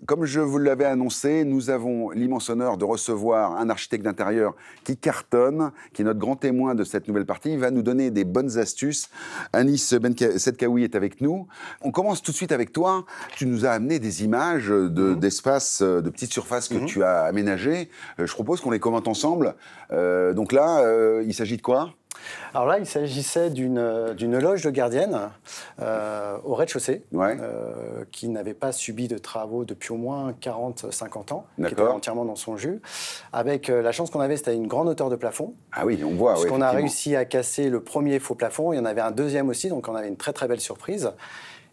comme je vous l'avais annoncé, nous avons l'immense honneur de recevoir un architecte d'intérieur qui cartonne, qui est notre grand témoin de cette nouvelle partie. Il va nous donner des bonnes astuces. Anis Sedkaoui est avec nous. On commence tout de suite avec toi. Tu nous as amené des images d'espaces, de petites surfaces que tu as aménagées. Je propose qu'on les commente ensemble. Donc là, il s'agit de quoi ? Alors là, il s'agissait d'une loge de gardienne au rez-de-chaussée qui n'avait pas subi de travaux depuis au moins 40-50 ans, qui était entièrement dans son jus. Avec la chance qu'on avait, c'était une grande hauteur de plafond. Ah oui, on voit. Puisqu'on a réussi à casser le premier faux plafond, il y en avait un deuxième aussi, donc on avait une très très belle surprise.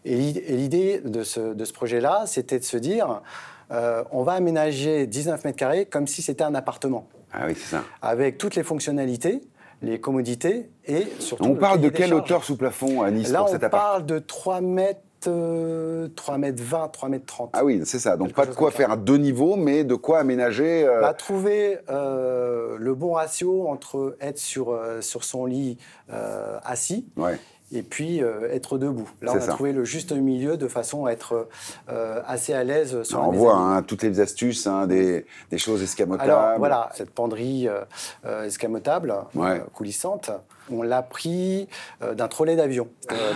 Et l'idée de ce projet-là, c'était de se dire, on va aménager 19 mètres carrés comme si c'était un appartement. Ah oui, c'est ça. Avec toutes les fonctionnalités, les commodités et surtout... On parle de quelle hauteur sous plafond à Nice pour cet appart ? Là, on parle de 3 mètres 20, 3 mètres 30. Ah oui, c'est ça. Donc pas de quoi faire à 2 niveaux, mais de quoi aménager... Trouver le bon ratio entre être sur son lit assis et puis être debout. Là, on a trouvé le juste milieu de façon à être assez à l'aise sur la On voit toutes les astuces, des choses escamotables. Alors voilà, cette penderie escamotable, coulissante, on l'a pris d'un trolley d'avion.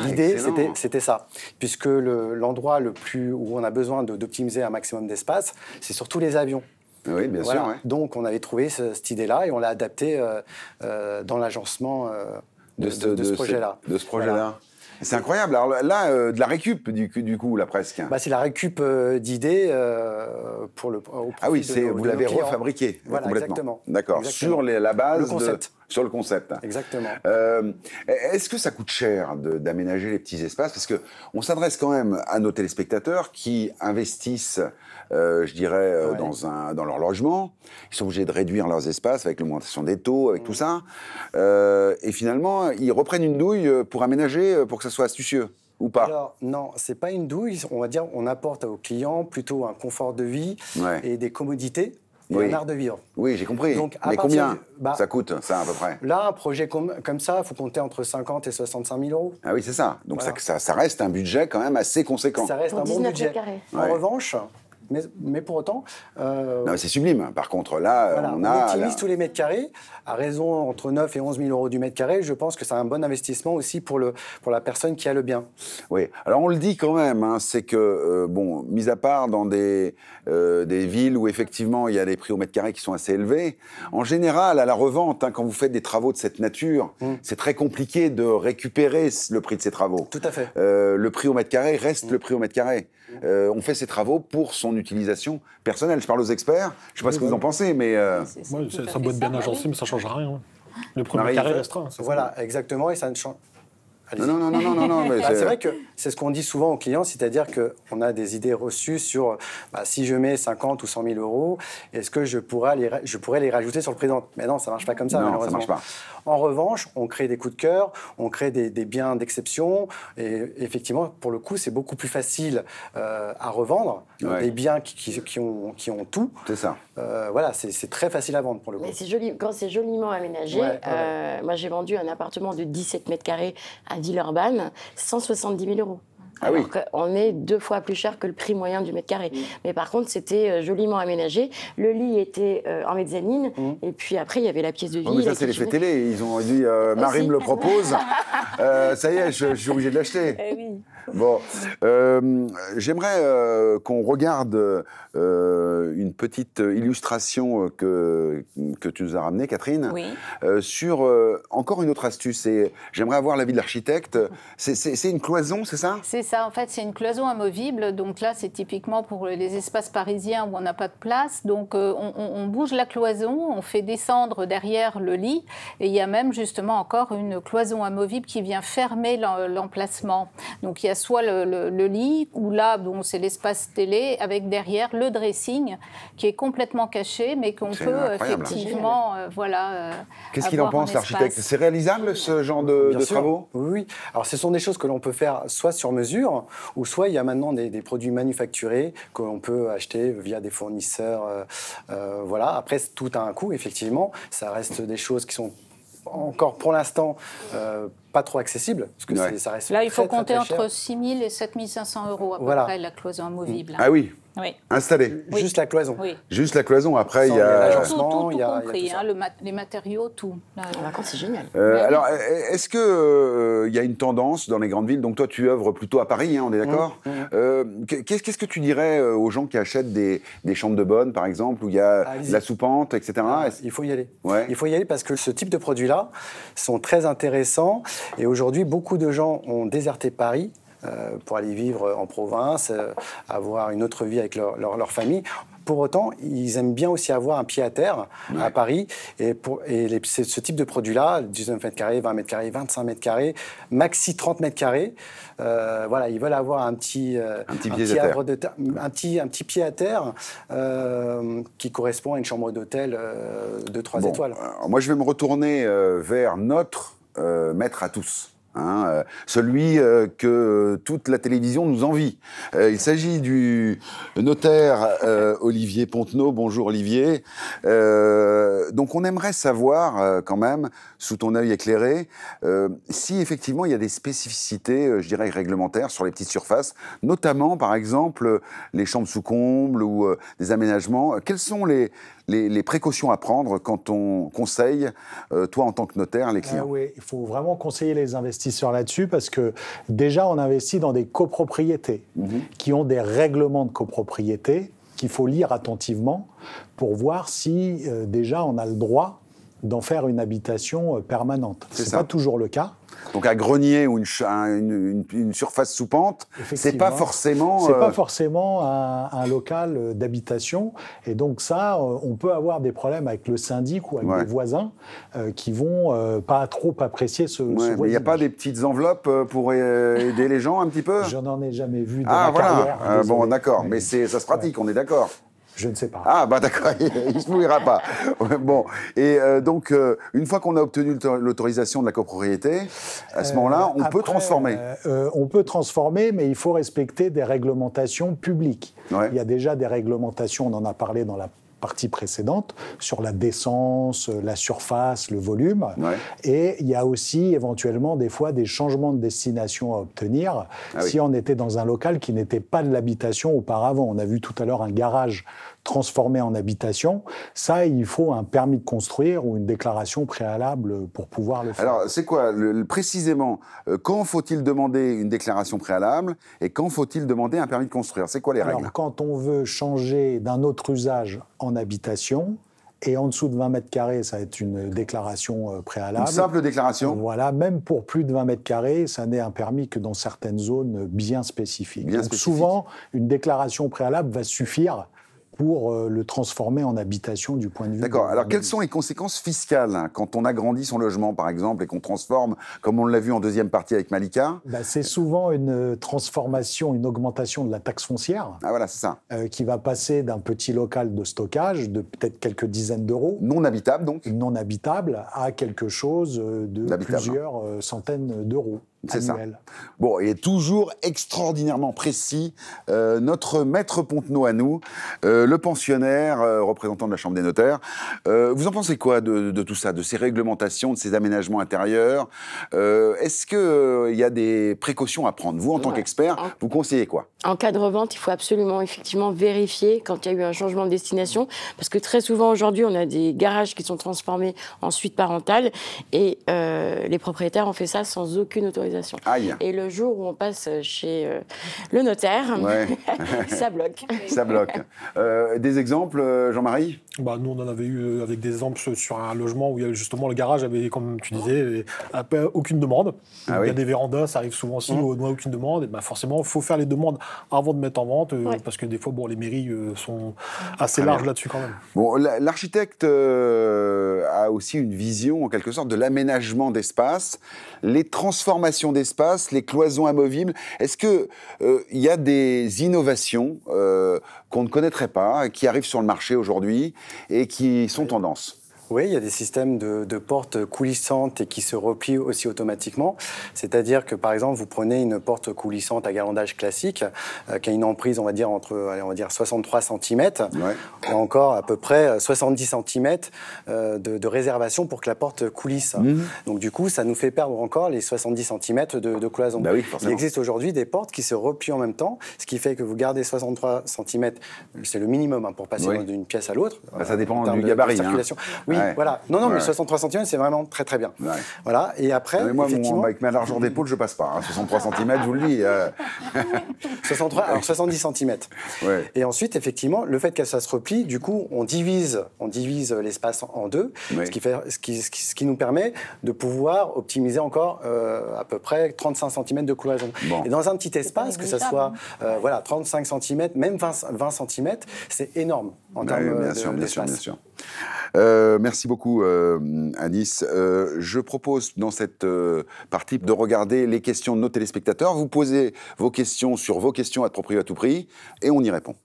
L'idée, c'était ça, puisque l'endroit où on a besoin d'optimiser un maximum d'espace, c'est surtout les avions. Oui, bien sûr. Ouais. Donc on avait trouvé cette idée-là et on l'a adaptée dans l'agencement de ce projet-là. De ce projet-là. Voilà. C'est incroyable. Alors là, de la récup, du coup, là, presque. C'est la récup d'idées pour le Ah oui, vous l'avez refabriqué complètement. Exactement. D'accord. Sur la base sur le concept. Exactement. Est-ce que ça coûte cher d'aménager les petits espaces ? Parce qu'on s'adresse quand même à nos téléspectateurs qui investissent, je dirais, dans leur logement. Ils sont obligés de réduire leurs espaces avec l'augmentation des taux, avec tout ça. Et finalement, ils reprennent une douille pour aménager, pour que ça soit astucieux. Ou pas ? Alors, non, c'est pas une douille. On va dire, on apporte aux clients plutôt un confort de vie et des commodités. Et un art de vivre. Oui, j'ai compris. Donc, mais combien ça coûte, ça, à peu près ? Là, un projet comme ça, il faut compter entre 50 et 65 000 euros. Ah oui, c'est ça. Donc ça reste un budget quand même assez conséquent. Ça reste un bon budget. En revanche... Mais pour autant... Non, mais c'est sublime. Par contre, là, on optimise tous les mètres carrés. À raison entre 9 et 11 000 euros du mètre carré, je pense que c'est un bon investissement aussi pour la personne qui a le bien. Oui. Alors, on le dit quand même, c'est que, mis à part dans des villes où, effectivement, il y a des prix au mètre carré qui sont assez élevés, en général, à la revente, quand vous faites des travaux de cette nature, c'est très compliqué de récupérer le prix de ces travaux. Tout à fait. Le prix au mètre carré reste le prix au mètre carré. On fait ces travaux pour son utilisation personnelle. Je parle aux experts, je ne sais pas ce que vous en pensez, mais... ça doit être bien agencé, mais ça ne change rien. Le prix au mètre carré restera. Voilà, exactement, et ça ne change... Non. C'est vrai que c'est ce qu'on dit souvent aux clients, c'est-à-dire qu'on a des idées reçues sur si je mets 50 ou 100 000 euros, est-ce que je pourrais les rajouter sur le prix de vente ? Mais non, ça ne marche pas comme ça, malheureusement. Ça marche pas. En revanche, on crée des coups de cœur, on crée des biens d'exception, et effectivement, pour le coup, c'est beaucoup plus facile à revendre, des biens qui ont tout. C'est ça. Voilà, c'est très facile à vendre pour le coup. Mais c'est joli, quand c'est joliment aménagé, moi j'ai vendu un appartement de 17 mètres carrés à Villeurbanne, 170 000 euros. Alors qu'on est 2 fois plus cher que le prix moyen du mètre carré. Mais par contre, c'était joliment aménagé. Le lit était en mezzanine. Et puis après, il y et la pièce de vie. Mais ça, c'est l'effet télé. Ils ont dit, Marie me le propose. Ça y est, je suis obligé de l'acheter. Oui. Bon, j'aimerais qu'on regarde une petite illustration que tu nous as ramenée, Catherine, sur encore une autre astuce. J'aimerais avoir l'avis de l'architecte. C'est une cloison, c'est ça ? C'est ça, en fait, c'est une cloison amovible. Donc là, c'est typiquement pour les espaces parisiens où on n'a pas de place. Donc on bouge la cloison, on fait descendre derrière le lit. Et il y a même justement encore une cloison amovible qui vient fermer l'emplacement. Donc il y y a soit le lit, où là, bon, c'est l'espace télé, avec derrière le dressing, qui est complètement caché, mais qu'on peut effectivement, Qu'est-ce qu'il en pense, l'architecte? C'est réalisable, ce genre de travaux? Oui. Alors, ce sont des choses que l'on peut faire soit sur mesure, ou soit il y a maintenant des produits manufacturés qu'on peut acheter via des fournisseurs. Voilà. Après, tout a un coût, effectivement. Ça reste des choses qui sont encore pour l'instant pas trop accessibles. Parce que ça reste là, il faut compter très cher. entre 6 000 et 7 500 euros à peu près la cloison amovible. Ah oui. Oui. Installé. Oui. Juste la cloison. Oui. Juste la cloison. Après, il y a tout compris, les matériaux, tout. C'est génial. Alors, est-ce que il y a une tendance dans les grandes villes? Donc toi, tu œuvres plutôt à Paris, hein, on est d'accord? Qu'est-ce que tu dirais aux gens qui achètent des chambres de bonne, par exemple, où il y a la soupente, etc. Il faut y aller. Ouais. Il faut y aller parce que ce type de produits-là sont très intéressants. Et aujourd'hui, beaucoup de gens ont déserté Paris pour aller vivre en province, avoir une autre vie avec leur famille. Pour autant, ils aiment bien aussi avoir un pied à terre à Paris. Et ce type de produit-là, 19 mètres carrés, 20 mètres carrés, 25 mètres carrés, maxi 30 mètres carrés, voilà, ils veulent avoir un petit pied à terre qui correspond à une chambre d'hôtel de 3 étoiles. Alors moi, je vais me retourner vers notre maître à tous. Celui que toute la télévision nous envie. Il s'agit du notaire Olivier Pontenot. Bonjour Olivier. Donc on aimerait savoir quand même, sous ton œil éclairé, si effectivement il y a des spécificités, je dirais réglementaires sur les petites surfaces, notamment par exemple les chambres sous comble ou des aménagements. Quelles sont les précautions à prendre quand on conseille, toi en tant que notaire, les clients? Oui, il faut vraiment conseiller les investisseurs là-dessus parce que déjà on investit dans des copropriétés qui ont des règlements de copropriété qu'il faut lire attentivement pour voir si déjà on a le droit d'en faire une habitation permanente. C'est pas toujours le cas. Donc un grenier ou une surface sous pente, c'est pas forcément... C'est pas forcément un local d'habitation. Et donc ça, on peut avoir des problèmes avec le syndic ou avec des voisins qui vont pas trop apprécier ce voisinage. Mais il n'y a pas des petites enveloppes pour aider les gens un petit peu? Je n'en ai jamais vu de ma carrière. Bon, d'accord. Mais ça se pratique, on est d'accord. Je ne sais pas. Ah, bah d'accord, il ne se mouillera pas. Bon, et donc, une fois qu'on a obtenu l'autorisation de la copropriété, à ce moment-là, on peut transformer. On peut transformer, mais il faut respecter des réglementations publiques. Il y a déjà des réglementations, on en a parlé dans la partie précédente, sur la décence, la surface, le volume. Et il y a aussi éventuellement des fois des changements de destination à obtenir si on était dans un local qui n'était pas de l'habitation auparavant. On a vu tout à l'heure un garage transformé en habitation. Ça, il faut un permis de construire ou une déclaration préalable pour pouvoir le faire. Alors, c'est quoi, précisément, quand faut-il demander une déclaration préalable et quand faut-il demander un permis de construire? C'est quoi les règles? Alors, quand on veut changer d'un autre usage en habitation, et en dessous de 20 mètres carrés, ça va être une déclaration préalable. Une simple déclaration? Voilà, même pour plus de 20 mètres carrés, ça n'est un permis que dans certaines zones bien spécifiques. Donc souvent, une déclaration préalable va suffire pour le transformer en habitation du point de vue... D'accord. Alors, quelles sont les conséquences fiscales quand on agrandit son logement, par exemple, et qu'on transforme, comme on l'a vu en deuxième partie avec Malika? C'est souvent une transformation, une augmentation de la taxe foncière. Ah voilà, c'est ça. Qui va passer d'un petit local de stockage de peut-être quelques dizaines d'euros. Non habitable, donc? Non habitable, à quelque chose de plusieurs centaines d'euros. C'est ça. Annuel. Bon, et toujours extraordinairement précis, notre maître Pontenot à nous, le pensionnaire, représentant de la Chambre des notaires. Vous en pensez quoi de tout ça, de ces réglementations, de ces aménagements intérieurs? Est-ce qu'il y a des précautions à prendre? Vous, en tant qu'expert, vous conseillez quoi? En cas de revente, il faut absolument effectivement vérifier quand il y a eu un changement de destination, parce que très souvent aujourd'hui, on a des garages qui sont transformés en suite parentale, et les propriétaires ont fait ça sans aucune autorisation. Aïe. Et le jour où on passe chez le notaire, ça bloque. Ça bloque. Des exemples, Jean-Marie? Nous, on en avait eu avec des exemples sur un logement où il y avait justement le garage avait, comme tu disais, aucune demande. Il y a des vérandas, ça arrive souvent aussi, où on n'a aucune demande. Et forcément, il faut faire les demandes avant de mettre en vente, parce que des fois, les mairies sont assez larges là-dessus quand même. Bon, l'architecte a aussi une vision, en quelque sorte, de l'aménagement d'espace. Les transformations rénovation d'espace, les cloisons amovibles. Est-ce qu'il y a des innovations qu'on ne connaîtrait pas, qui arrivent sur le marché aujourd'hui et qui sont tendance? Oui, il y a des systèmes de portes coulissantes et qui se replient aussi automatiquement. C'est-à-dire que, par exemple, vous prenez une porte coulissante à galandage classique qui a une emprise, on va dire, on va dire 63 cm, ou encore à peu près 70 cm de réservation pour que la porte coulisse. Donc, du coup, ça nous fait perdre encore les 70 cm de cloison. Oui, il existe aujourd'hui des portes qui se replient en même temps, ce qui fait que vous gardez 63 cm, c'est le minimum pour passer d'une pièce à l'autre. Ça dépend du gabarit. Circulation. Oui, voilà. Non, mais 63 cm, c'est vraiment très très bien. Voilà. Et après, moi, effectivement... avec ma largeur d'épaule, je passe pas. 63 cm, je vous le dis. 70 cm. Et ensuite, effectivement, le fait que ça se replie, du coup, on divise l'espace en deux, ce qui nous permet de pouvoir optimiser encore à peu près 35 cm de cloison. Et dans un petit espace, que ce soit 35 cm, même 20 cm, c'est énorme en termes d'espace. Merci beaucoup, Anis. Je propose dans cette partie de regarder les questions de nos téléspectateurs. Vous posez vos questions sur vos questions à Proprio à tout prix et on y répond.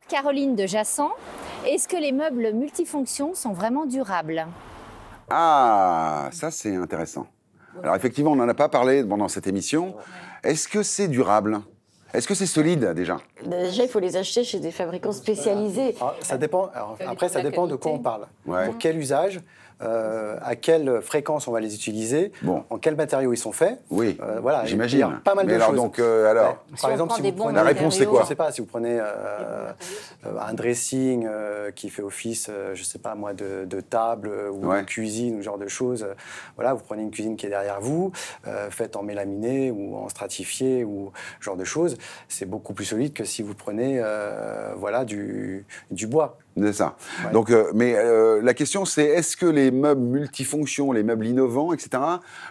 Caroline de Jassan, est-ce que les meubles multifonctions sont vraiment durables? Ah, ça c'est intéressant. Alors effectivement, on n'en a pas parlé pendant cette émission. Est-ce que c'est durable ? Est-ce que c'est solide déjà? Déjà, il faut les acheter chez des fabricants spécialisés. Ça dépend. Après, ça dépend de quoi on parle. Pour quel usage, à quelle fréquence on va les utiliser, en quels matériaux ils sont faits. Oui, voilà, j'imagine. Il y a pas mal de alors, choses. Donc, alors, par exemple, si vous prenez, la réponse, c'est quoi? Je ne sais pas, si vous prenez un dressing qui fait office, je ne sais pas moi, de table ou de cuisine, ou ce genre de choses. Voilà, vous prenez une cuisine qui est derrière vous, faite en mélaminé ou en stratifié ou ce genre de choses. C'est beaucoup plus solide que si vous prenez du bois. C'est ça. Donc, mais la question, c'est est-ce que les meubles multifonctions, les meubles innovants, etc.,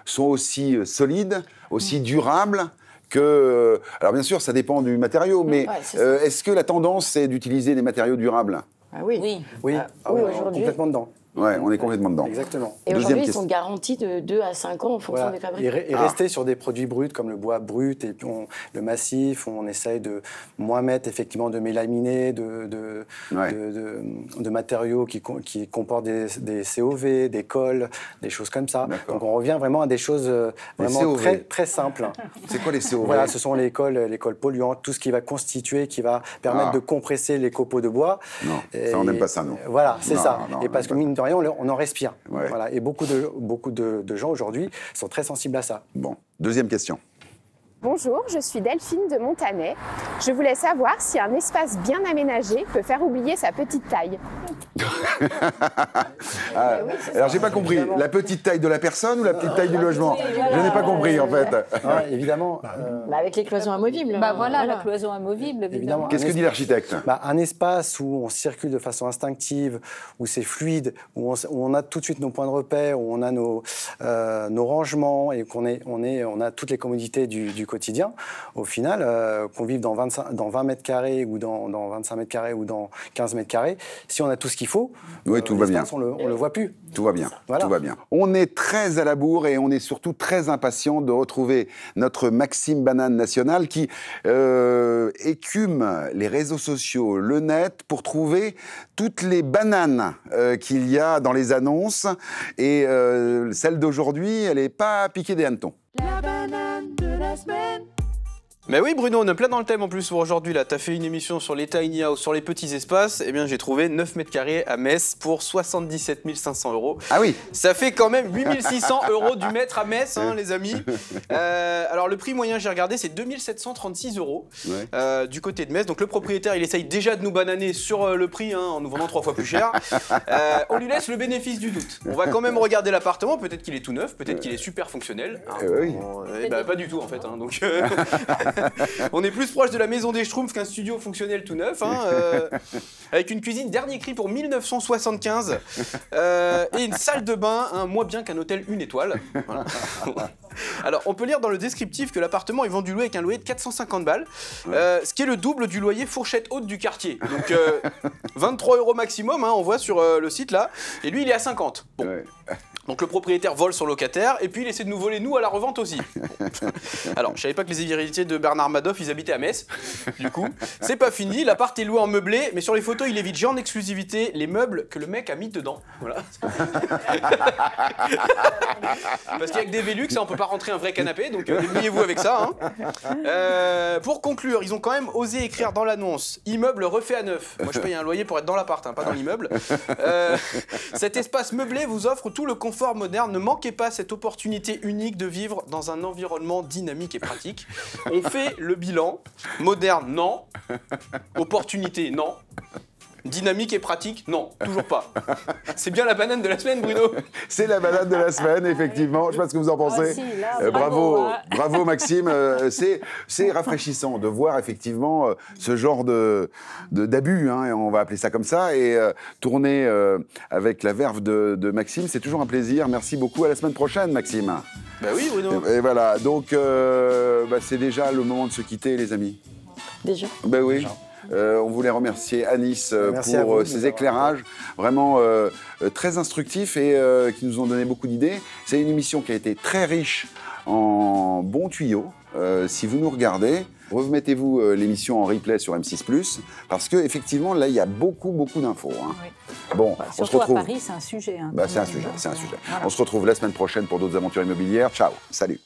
sont aussi solides, aussi durables que... alors, bien sûr, ça dépend du matériau, mais est-ce que la tendance, c'est d'utiliser des matériaux durables? Oui. Oui, complètement dedans. Ouais, on est complètement dedans. Exactement. Et aujourd'hui, ils sont garantis de 2 à 5 ans en fonction des fabricants. Et rester sur des produits bruts comme le bois brut et puis le massif, on essaye de moins mettre effectivement de mélaminé, de matériaux qui comportent des COV, des cols, des choses comme ça. Donc on revient vraiment à des choses vraiment très, très simples. C'est quoi les COV? Voilà, ce sont les cols polluantes, tout ce qui va constituer, qui va permettre de compresser les copeaux de bois. Non, ça on n'aime pas ça, nous. Voilà, c'est ça. Et parce que mine de rien, on en respire. Voilà. Et beaucoup de gens aujourd'hui sont très sensibles à ça. Bon, deuxième question. Bonjour, je suis Delphine de Montanet. Je voulais savoir si un espace bien aménagé peut faire oublier sa petite taille. Alors, j'ai pas compris. La petite taille de la personne ou la petite taille du logement? Je n'ai pas compris, en fait. Évidemment. Avec les cloisons amovibles. La cloison amovible, évidemment. Qu'est-ce que dit l'architecte? Un espace où on circule de façon instinctive, où c'est fluide, où on a tout de suite nos points de repère, où on a nos rangements et on a toutes les commodités du quotidien. Au final, qu'on vive dans 20 mètres carrés ou dans 25 mètres carrés ou dans 15 mètres carrés, si on a tout ce qu'il faut, tout va bien. On le voit plus. Tout va bien. Tout va bien. On est très à la bourre et on est surtout très impatient de retrouver notre Maxime Banane national qui écume les réseaux sociaux, le net, pour trouver toutes les bananes qu'il y a dans les annonces. Et celle d'aujourd'hui, elle n'est pas piquée des hannetons. La banane de la semaine. Mais oui Bruno, on est plein dans le thème en plus pour aujourd'hui là. T'as fait une émission sur les tiny house, sur les petits espaces. Eh bien j'ai trouvé 9 mètres carrés à Metz pour 77 500 €. Ah oui. Ça fait quand même 8 600 € du mètre à Metz, hein, les amis. Alors le prix moyen, j'ai regardé, c'est 2 736 € du côté de Metz. Donc le propriétaire, il essaye déjà de nous bananer sur le prix, hein, en nous vendant 3 fois plus cher. On lui laisse le bénéfice du doute. On va quand même regarder l'appartement. Peut-être qu'il est tout neuf, peut-être qu'il est super fonctionnel. Hein. Oui. Pas du tout en fait. Hein, donc on est plus proche de la maison des Schtroumpfs qu'un studio fonctionnel tout neuf, hein, avec une cuisine dernier cri pour 1975 et une salle de bain, moins bien qu'un hôtel 1 étoile. Voilà. Alors, on peut lire dans le descriptif que l'appartement est vendu loué avec un loyer de 450 balles, ce qui est le double du loyer fourchette haute du quartier. Donc, 23 € maximum, hein, on voit sur le site là, et lui, il est à 50. Bon. Ouais. Donc le propriétaire vole son locataire et puis il essaie de nous voler nous à la revente aussi. Alors je savais pas que les héritiers de Bernard Madoff ils habitaient à Metz. Du coup c'est pas fini, l'appart est loué en meublé mais sur les photos il évite en exclusivité les meubles que le mec a mis dedans. Voilà. Parce qu'il y a que des Velux, on peut pas rentrer un vrai canapé donc débrouillez-vous avec ça. Hein. Pour conclure, ils ont quand même osé écrire dans l'annonce immeuble refait à neuf. Moi je paye un loyer pour être dans l'appart, hein, pas dans l'immeuble. Cet espace meublé vous offre tout le confort moderne, ne manquez pas cette opportunité unique de vivre dans un environnement dynamique et pratique. On fait le bilan. Moderne, non. Opportunité, non. Dynamique et pratique, non, toujours pas. C'est bien la banane de la semaine, Bruno. C'est la banane de la semaine, effectivement. Je sais pas ce que vous en pensez. Ah, si, là, bravo Maxime. C'est rafraîchissant de voir effectivement ce genre d'abus, hein, on va appeler ça comme ça, et tourner avec la verve de Maxime, c'est toujours un plaisir. Merci beaucoup. À la semaine prochaine, Maxime. Bah oui, Bruno. Et voilà. Donc, c'est déjà le moment de se quitter, les amis. Déjà. Ben oui. Déjà. On voulait remercier Anis pour ses éclairages, vraiment très instructifs et qui nous ont donné beaucoup d'idées. C'est une émission qui a été très riche en bons tuyaux. Si vous nous regardez, remettez-vous l'émission en replay sur M6+, parce qu'effectivement, là, il y a beaucoup d'infos. Hein. Oui. Bon, on se retrouve. À Paris, c'est un sujet. Hein, c'est un sujet. Voilà. On se retrouve la semaine prochaine pour d'autres aventures immobilières. Ciao, salut.